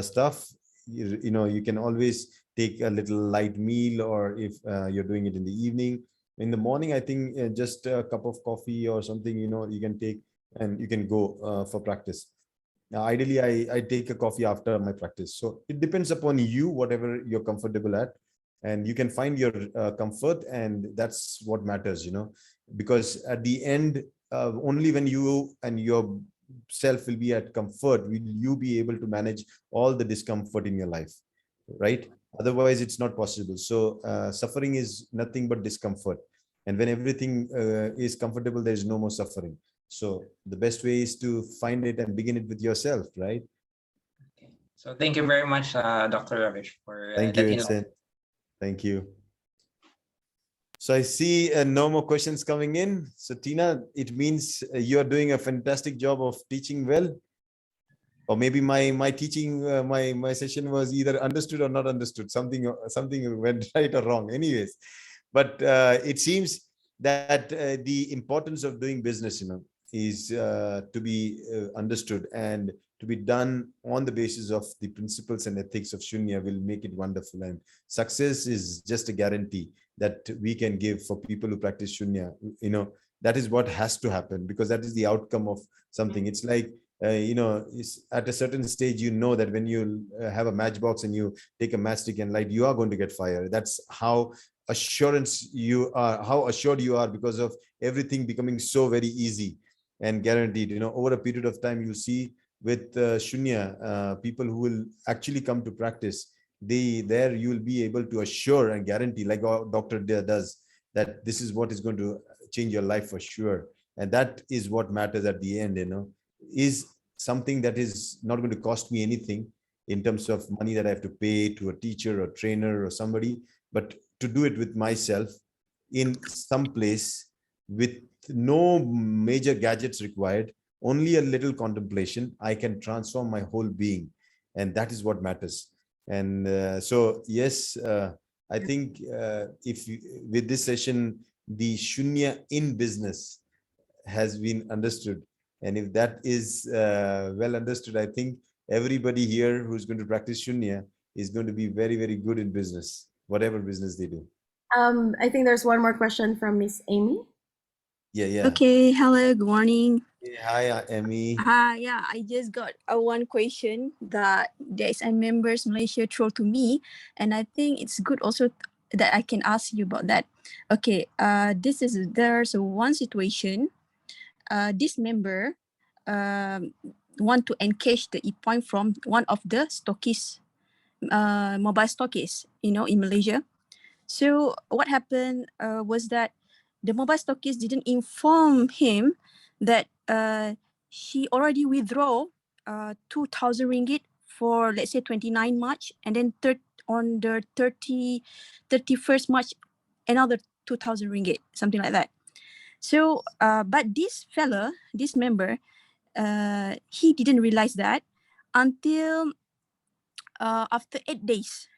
[SPEAKER 2] stuff. You can always take a little light meal, or if you're doing it in the evening. In the morning, I think just a cup of coffee or something, you can take, and you can go for practice. Now, ideally, I take a coffee after my practice. So it depends upon you, whatever you're comfortable at, and you can find your comfort, and that's what matters. Because at the end, only when you and your self will be at comfort will you be able to manage all the discomfort in your life, right? Otherwise, it's not possible. So suffering is nothing but discomfort. And when everything is comfortable, there is no more suffering. So the best way is to find it and begin it with yourself, right?
[SPEAKER 4] Okay. So thank you very much, Dr. Ravish, for
[SPEAKER 2] Thank you,
[SPEAKER 4] that
[SPEAKER 2] Vincent. Thank you. So I see no more questions coming in. So Tina, it means you are doing a fantastic job of teaching well. Or maybe my teaching, my session was either understood or not understood. Something went right or wrong. Anyways, but it seems that the importance of doing business, is to be understood and to be done on the basis of the principles and ethics of Shunya will make it wonderful. And success is just a guarantee that we can give for people who practice Shunya. That is what has to happen, because that is the outcome of something. It's like, is at a certain stage, that when you have a matchbox and you take a matchstick and light, you are going to get fire. That's how assured you are, because of everything becoming so very easy and guaranteed. Over a period of time, you'll see with Shunya, people who will actually come to practice, there you will be able to assure and guarantee, like our doctor does, that this is what is going to change your life for sure. And that is what matters at the end, is something that is not going to cost me anything in terms of money that I have to pay to a teacher or trainer or somebody, but to do it with myself in some place with no major gadgets required, only a little contemplation, I can transform my whole being. And that is what matters. And so, yes, I think with this session, the Shunya in business has been understood. And if that is well understood, I think everybody here who's going to practice Shunya is going to be very, very good in business, whatever business they do.
[SPEAKER 1] I think there's one more question from Miss Amy.
[SPEAKER 2] Yeah.
[SPEAKER 5] Okay, hello, good morning.
[SPEAKER 2] Hey, hi, Amy.
[SPEAKER 5] Yeah, I just got one question that there is a members Malaysia throw to me, and I think it's good also that I can ask you about that. Okay, there's one situation. This member want to encash the e-point from one of the stockists, mobile stockists, in Malaysia. So what happened was that the mobile stockist didn't inform him that she already withdraw 2,000 ringgit for, let's say, 29 March, and then on the 31st March, another 2,000 ringgit, something like that. So, but this member, he didn't realize that until after 8 days.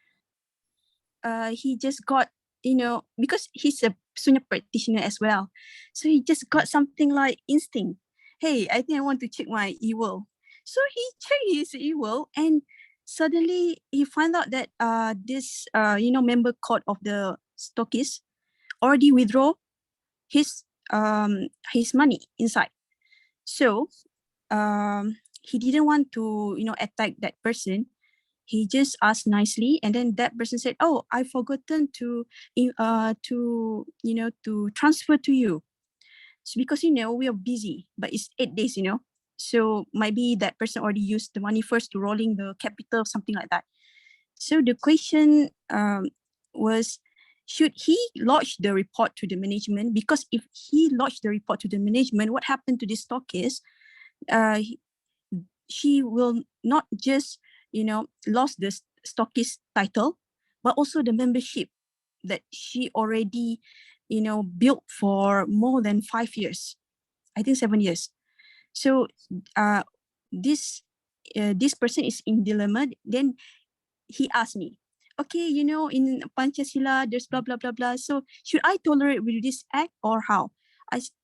[SPEAKER 5] He just got, because he's a Sunya practitioner as well. So he just got something like instinct. Hey, I think I want to check my email. So he checked his email, and suddenly he found out that this member code of the stockist already withdraw his money inside. So he didn't want to attack that person. He just asked nicely, and then that person said, "Oh, I forgotten to transfer to you." So because we are busy, but it's 8 days, so maybe that person already used the money first to rolling the capital, something like that. So the question was, should he lodge the report to the management? Because if he lodged the report to the management, what happened to this stockist? She will not just lost the stockist title, but also the membership that she already built for more than 5 years, I think 7 years. So this person is in dilemma. Then he asked me, okay, in PancaSila there's blah blah blah blah, so should I tolerate with this act or how?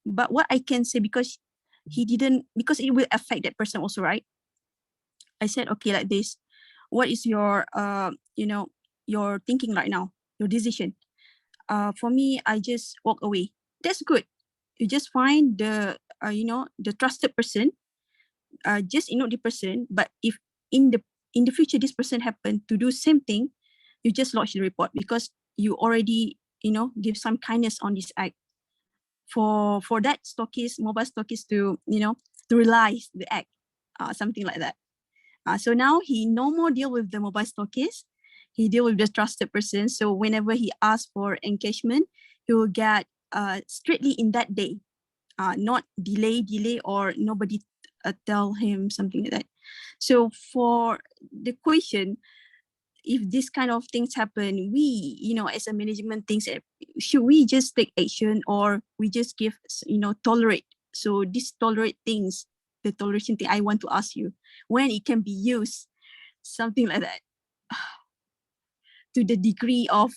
[SPEAKER 5] But what I can say, because it will affect that person also, right? I said, okay, like this, what is your your thinking right now, your decision? For me, I just walk away. That's good. You just find the the trusted person, just the person. But if in the future this person happen to do same thing, you just lodge the report, because you already give some kindness on this act for that stockist, mobile stockist, to to realize the act, something like that. So now he no more deal with the mobile stockist. he deal with the trusted person. So whenever he asks for engagement, he will get strictly in that day, not delay, or nobody tell him something like that. So for the question, if this kind of things happen, we, as a management thinks, should we just take action or we just give, tolerate? So this tolerate things, the toleration thing, I want to ask you, when it can be used, something like that, to the degree of,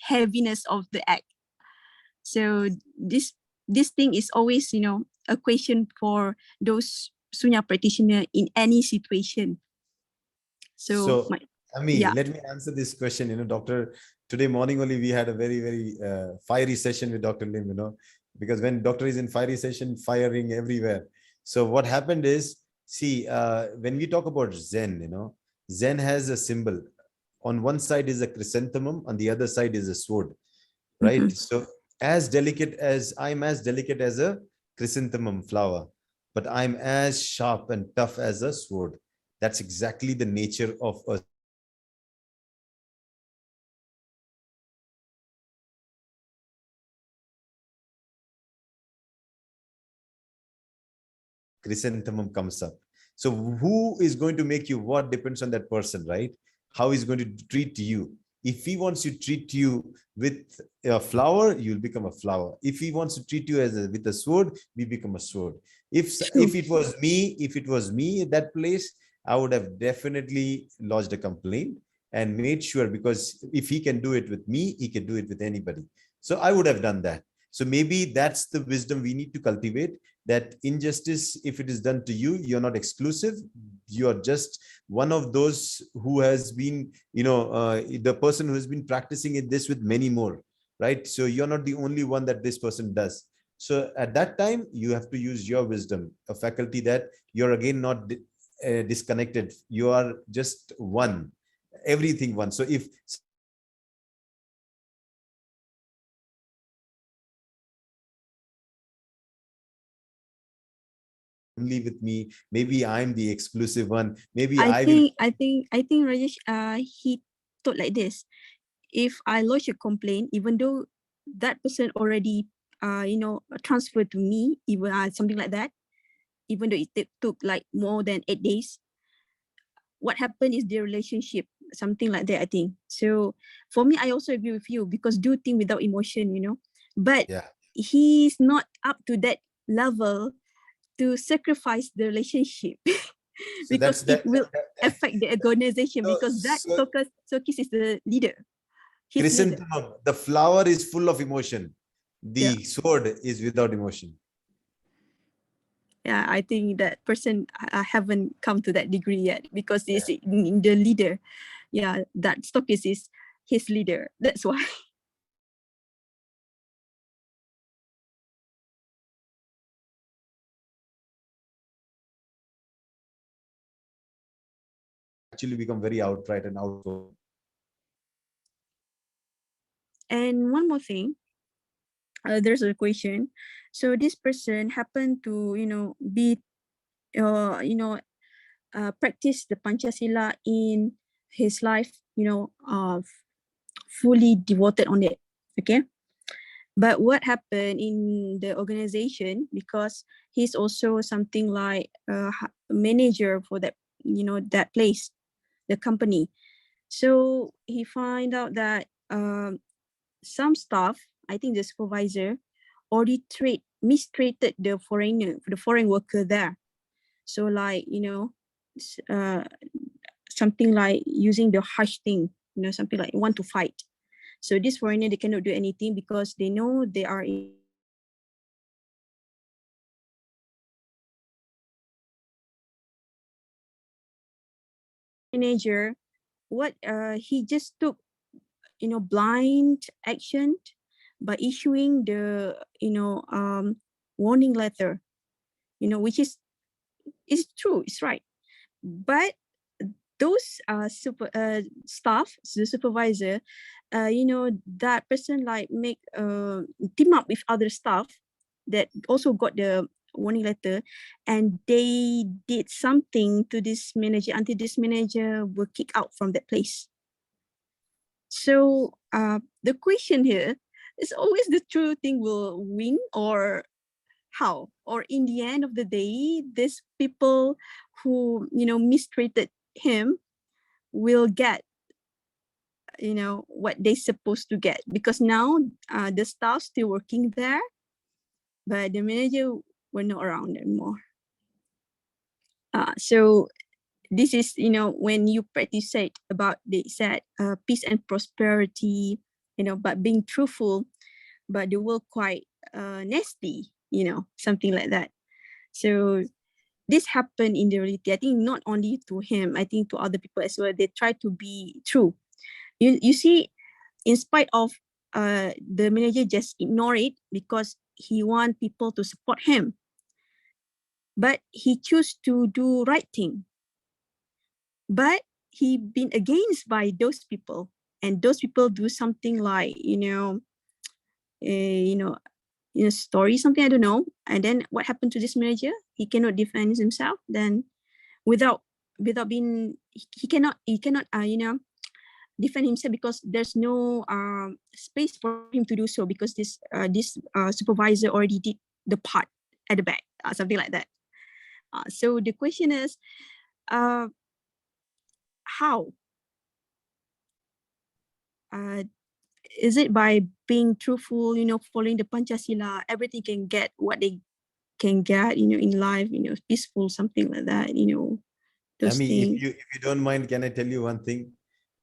[SPEAKER 5] heaviness of the act. So this thing is always, a question for those Sunya practitioner in any situation. So, yeah.
[SPEAKER 2] Let me answer this question. Doctor, today morning only we had a very, very fiery session with Dr. Lim, because when doctor is in fiery session, firing everywhere. So what happened is, see, when we talk about Zen, Zen has a symbol. On one side is a chrysanthemum, on the other side is a sword, right?
[SPEAKER 5] Mm-hmm.
[SPEAKER 2] So I'm as delicate as a chrysanthemum flower, but I'm as sharp and tough as a sword. That's exactly the nature of a chrysanthemum comes up. So who is going to make you what depends on that person, right? How he's going to treat you. If he wants to treat you with a flower, you'll become a flower. If he wants to treat you with a sword, we become a sword. If it was me at that place, I would have definitely lodged a complaint and made sure, because if he can do it with me, he can do it with anybody. So I would have done that. So maybe that's the wisdom we need to cultivate, that injustice, if it is done to you, you're not exclusive. You're just one of those who has been, the person who has been practicing this with many more, right? So you're not the only one that this person does. So at that time, you have to use your wisdom, a faculty that you're again not disconnected. You are just one, everything one. So if only with me, maybe I'm the exclusive one, maybe
[SPEAKER 5] I
[SPEAKER 2] I will.
[SPEAKER 5] think Rajesh, he thought like this: if I lodge a complaint, even though that person already transferred to me, even something like that, even though it took like more than 8 days, what happened is the relationship, something like that, I think. So for me, I also agree with you, because do things without emotion, but
[SPEAKER 2] Yeah.
[SPEAKER 5] he's not up to that level to sacrifice the relationship.
[SPEAKER 2] So
[SPEAKER 5] Because it will
[SPEAKER 2] that
[SPEAKER 5] affect the organization, because that
[SPEAKER 2] so
[SPEAKER 5] Sokis is the leader. He's leader.
[SPEAKER 2] chrysanthemum, the flower is full of emotion.
[SPEAKER 5] Yeah.
[SPEAKER 2] The sword is without emotion.
[SPEAKER 5] Yeah, I think that person haven't come to that degree yet, because he's
[SPEAKER 2] Yeah.
[SPEAKER 5] the leader. Yeah, that Stokis is his leader. That's why.
[SPEAKER 2] Actually become very outright and outspoken.
[SPEAKER 5] And one more thing, there's a question. So this person happened to, be, practice the PancaSila in his life, fully devoted on it. Okay. But what happened in the organization, because he's also something like a manager for that, that place, the company. So he find out that some staff, I think the supervisor, already mistreated the foreign worker there. So like, something like using the harsh thing, something like want to fight. So this foreigner, they cannot do anything because they know they are in manager. What he just took, blind action by issuing the, warning letter, which is true, it's right. But those staff, the supervisor, that person like make team up with other staff that also got the warning letter, and they did something to this manager until this manager were kicked out from that place. So the question here is always the true thing will win, or how? Or in the end of the day, these people who, mistreated him will get, what they supposed to get, because now the staff still working there, but the manager were not around anymore. So this is, when you practice it about, they said, peace and prosperity, but being truthful, but the world quite nasty, something like that. So this happened in the reality. I think not only to him, I think to other people as well. They try to be true. You see, in spite of the manager just ignore it because he want people to support him, but he choose to do right thing. But he been against by those people, and those people do something like story, something, I don't know. And then what happened to this manager? He cannot defend himself. Then without being, he cannot defend himself, because there's no space for him to do so, because this supervisor already did the part at the back, something like that. So the question is, how? Is it by being truthful, following the PancaSila, everything can get what they can get, in life, peaceful, something like that, those
[SPEAKER 2] Amy,
[SPEAKER 5] things.
[SPEAKER 2] if you don't mind, can I tell you one thing?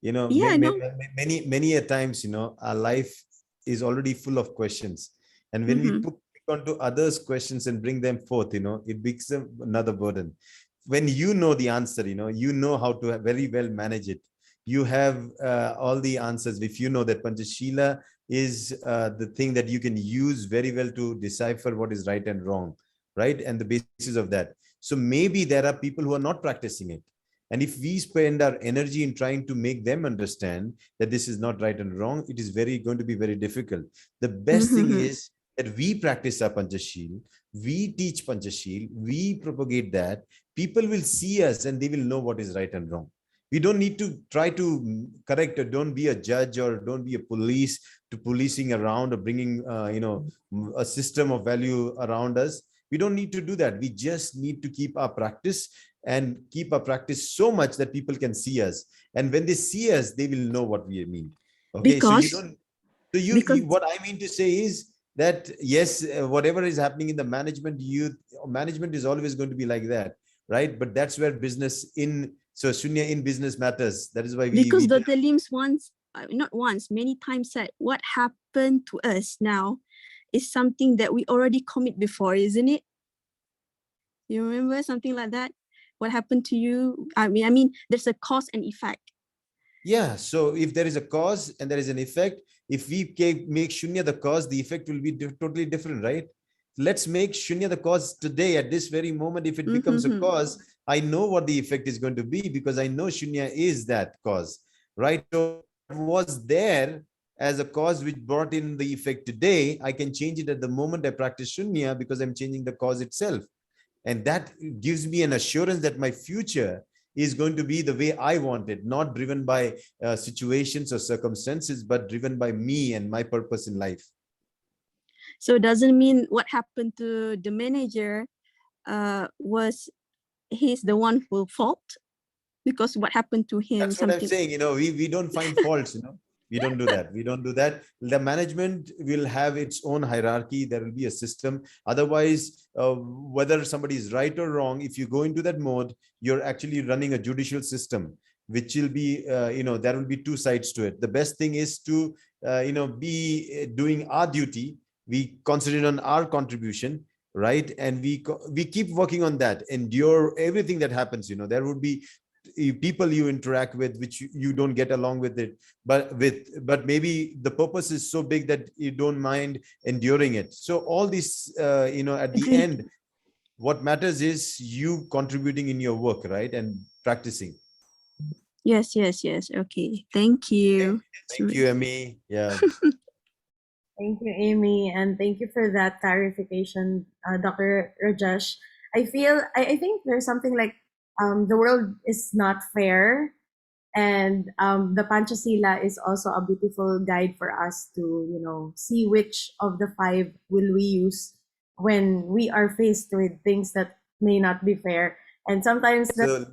[SPEAKER 5] Yeah, no.
[SPEAKER 2] Many a times, our life is already full of questions, and when we put onto others' questions and bring them forth, it becomes another burden. When you know the answer, you know how to very well manage it. You have all the answers. If you know that PancaSila is the thing that you can use very well to decipher what is right and wrong, right? And the basis of that. So maybe there are people who are not practicing it. And if we spend our energy in trying to make them understand that this is not right and wrong, it is going to be very difficult. The best thing is that we practice our PancaSila, we teach PancaSila, we propagate that. People will see us and they will know what is right and wrong. We don't need to try to correct, or don't be a judge, or don't be a police to policing around, or bringing a system of value around us. We don't need to do that. We just need to keep our practice, and keep our practice so much that people can see us. And when they see us, they will know what we mean. Okay, so you don't. So you what I mean to say is that yes, whatever is happening in the management is always going to be like that, right? But that's where business in Sunya in business matters. That is why
[SPEAKER 5] because Dr. Lim's many times said, what happened to us now is something that we already commit before, isn't it? You remember something like that? What happened to you? I mean, there's a cause and effect.
[SPEAKER 2] Yeah. So if there is a cause and there is an effect, if we make Shunya the cause, the effect will be totally different, right? Let's make Shunya the cause today at this very moment. If it becomes a cause, I know what the effect is going to be, because I know Shunya is that cause, right? So was there as a cause which brought in the effect today, I can change it at the moment I practice Shunya, because I'm changing the cause itself. And that gives me an assurance that my future is going to be the way I want it, not driven by situations or circumstances, but driven by me and my purpose in life.
[SPEAKER 5] So it doesn't mean what happened to the manager was he's the one who fault, because what happened to him.
[SPEAKER 2] That's what I'm saying. We don't find faults. We don't do that. We don't do that. The management will have its own hierarchy. There will be a system. Otherwise, whether somebody is right or wrong, if you go into that mode, you're actually running a judicial system, which will be, there will be two sides to it. The best thing is to, be doing our duty. We concentrate on our contribution, right? And we keep working on that. Endure everything that happens. There would be people you interact with which you don't get along with it, but maybe the purpose is so big that you don't mind enduring it. So all this, at the end, what matters is you contributing in your work, right? And practicing.
[SPEAKER 5] Yes. Okay, thank you.
[SPEAKER 2] Thank you, Amy. Yeah.
[SPEAKER 1] Thank you, Amy, and thank you for that clarification, Dr. Rajesh. I think there's something like the world is not fair. And the PancaSila is also a beautiful guide for us to, see which of the five will we use when we are faced with things that may not be fair. And sometimes that,
[SPEAKER 2] So,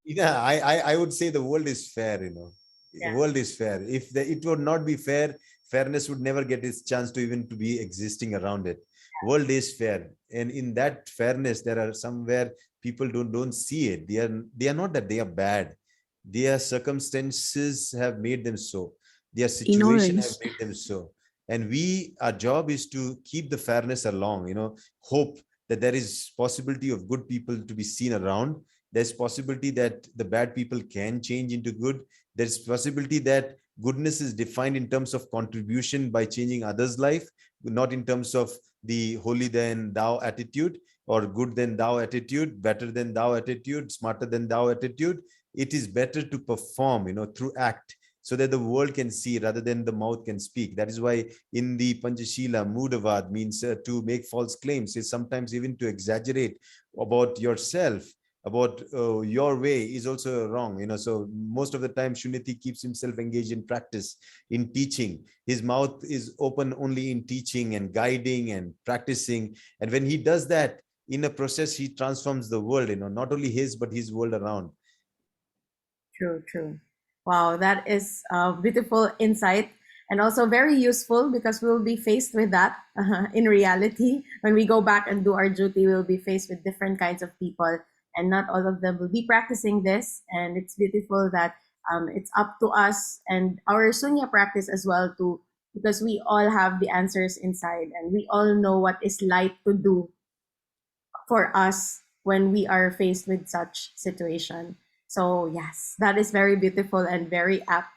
[SPEAKER 2] yeah, I would say the world is fair, The
[SPEAKER 1] yeah,
[SPEAKER 2] world is fair. If it would not be fair, fairness would never get its chance to even to be existing around it. World is fair. And in that fairness, there are somewhere people don't see it. They are not that they are bad. Their circumstances have made them so. Their situation have
[SPEAKER 5] Ignorance.
[SPEAKER 2] made them so. And our job is to keep the fairness along, hope that there is possibility of good people to be seen around. There's possibility that the bad people can change into good. There's possibility that goodness is defined in terms of contribution by changing others' life, not in terms of the holy than thou attitude or good than thou attitude, better than thou attitude, smarter than thou attitude. It is better to perform, through act, so that the world can see rather than the mouth can speak. That is why in the PancaSila, Mudavad means to make false claims, is sometimes even to exaggerate about yourself, about your way is also wrong. So most of the time Shunyati keeps himself engaged in practice, in teaching. His mouth is open only in teaching and guiding and practicing. And when he does that, in a process, he transforms the world, not only his, but his world around.
[SPEAKER 1] true, true. Wow, that is a beautiful insight and also very useful because we'll be faced with that in reality. When we go back and do our duty, we'll be faced with different kinds of people, and not all of them will be practicing this. And it's beautiful that it's up to us and our Sunya practice as well to because we all have the answers inside and we all know what is light to do for us when we are faced with such situation. So yes, that is very beautiful and very apt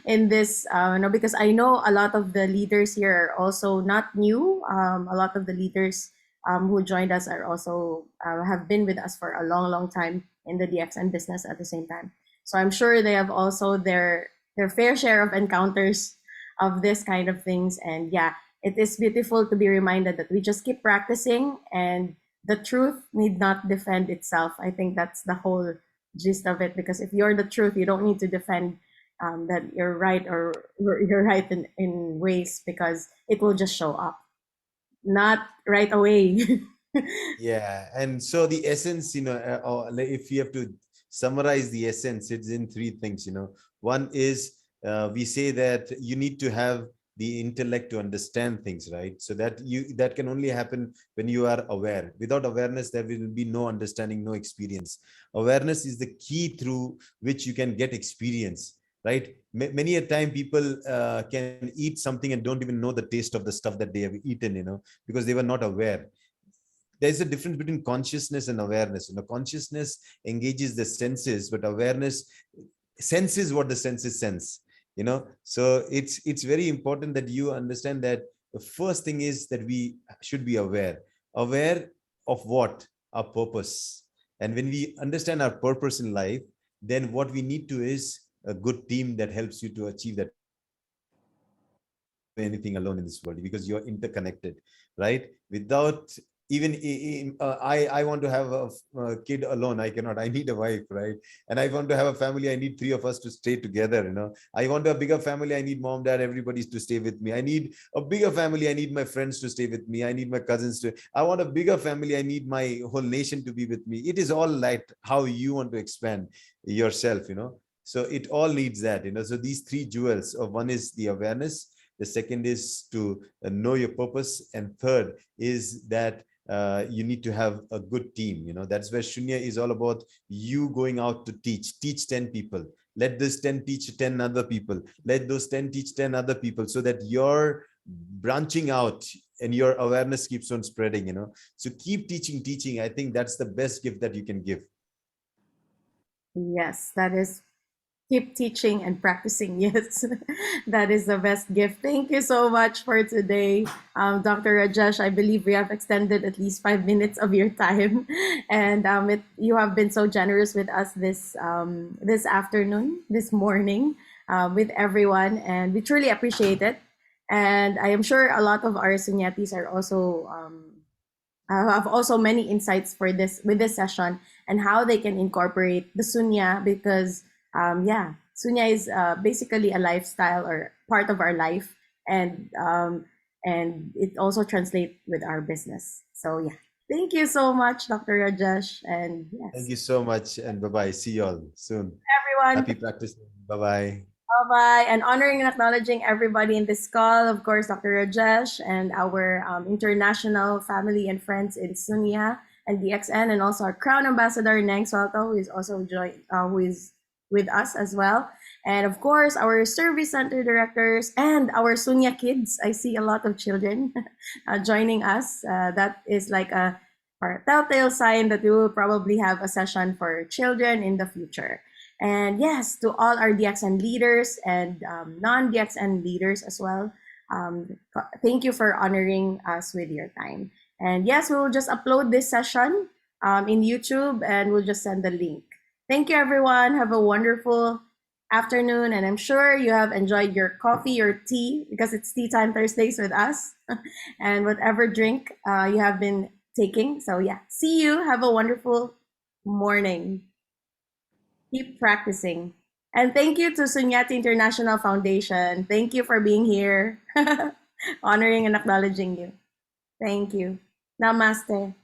[SPEAKER 1] in this, because I know a lot of the leaders here are also not new. A lot of the leaders who joined us are also have been with us for a long, long time in the DXN business at the same time. So I'm sure they have also their fair share of encounters of this kind of things. And yeah, it is beautiful to be reminded that we just keep practicing and the truth need not defend itself. I think that's the whole gist of it. Because if you're the truth, you don't need to defend that you're right or you're right in ways because it will just show up, not right away.
[SPEAKER 2] Yeah, and so the essence, if you have to summarize the essence, it's in three things. One is we say that you need to have the intellect to understand things, right? So that can only happen when you are aware. Without awareness, there will be no understanding, no experience. Awareness is the key through which you can get experience, right? Many a time people can eat something and don't even know the taste of the stuff that they have eaten, because they were not aware. There's a difference between consciousness and awareness. Consciousness engages the senses, but awareness senses what the senses sense. So it's very important that you understand that the first thing is that we should be aware of what our purpose. And when we understand our purpose in life, then what we need to is a good team that helps you to achieve that. Anything alone in this world, because you're interconnected, right? Without even I want to have a kid alone, I cannot. I need a wife, right? And I want to have a family, I need three of us to stay together. I want a bigger family, I need mom, dad, everybody to stay with me. I need a bigger family, I need my friends to stay with me. I need my cousins to. I want a bigger family, I need my whole nation to be with me. It is all like how you want to expand yourself. So it all needs that. So these three jewels of one is the awareness, the second is to know your purpose, and third is that you need to have a good team. That's where Shunya is all about. You going out to teach 10 people. Let this 10 teach 10 other people. Let those 10 teach 10 other people, so that you're branching out and your awareness keeps on spreading. So keep teaching. I think that's the best gift that you can give.
[SPEAKER 1] Yes, that is keep teaching and practicing. Yes, that is the best gift. Thank you so much for today, Dr. Rajesh. I believe we have extended at least 5 minutes of your time, and you have been so generous with us this afternoon, this morning, with everyone, and we truly appreciate it. And I am sure a lot of our sunyatis are also have also many insights for this with this session and how they can incorporate the sunya because yeah, Sunya is basically a lifestyle or part of our life, and it also translates with our business. So yeah, thank you so much, Dr. Rajesh, and yes,
[SPEAKER 2] Thank you so much, and bye-bye. See you all soon.
[SPEAKER 1] everyone.
[SPEAKER 2] Happy practicing. Bye-bye.
[SPEAKER 1] Bye-bye. And honoring and acknowledging everybody in this call, of course, Dr. Rajesh and our international family and friends in Sunya and DXN, and also our Crown Ambassador, Neng Suelto, who is also who is with us as well. And of course, our service center directors and our Sunya kids. I see a lot of children joining us. That is like a telltale sign that we will probably have a session for children in the future. And yes, to all our DXN leaders and non-DXN leaders as well, thank you for honoring us with your time. And yes, we will just upload this session in YouTube and we'll just send the link. Thank you, everyone. Have a wonderful afternoon. And I'm sure you have enjoyed your coffee or tea because it's Tea Time Thursdays with us and whatever drink you have been taking. So yeah, see you. Have a wonderful morning. Keep practicing. And thank you to Sunyati International Foundation. Thank you for being here, honoring and acknowledging you. Thank you. Namaste.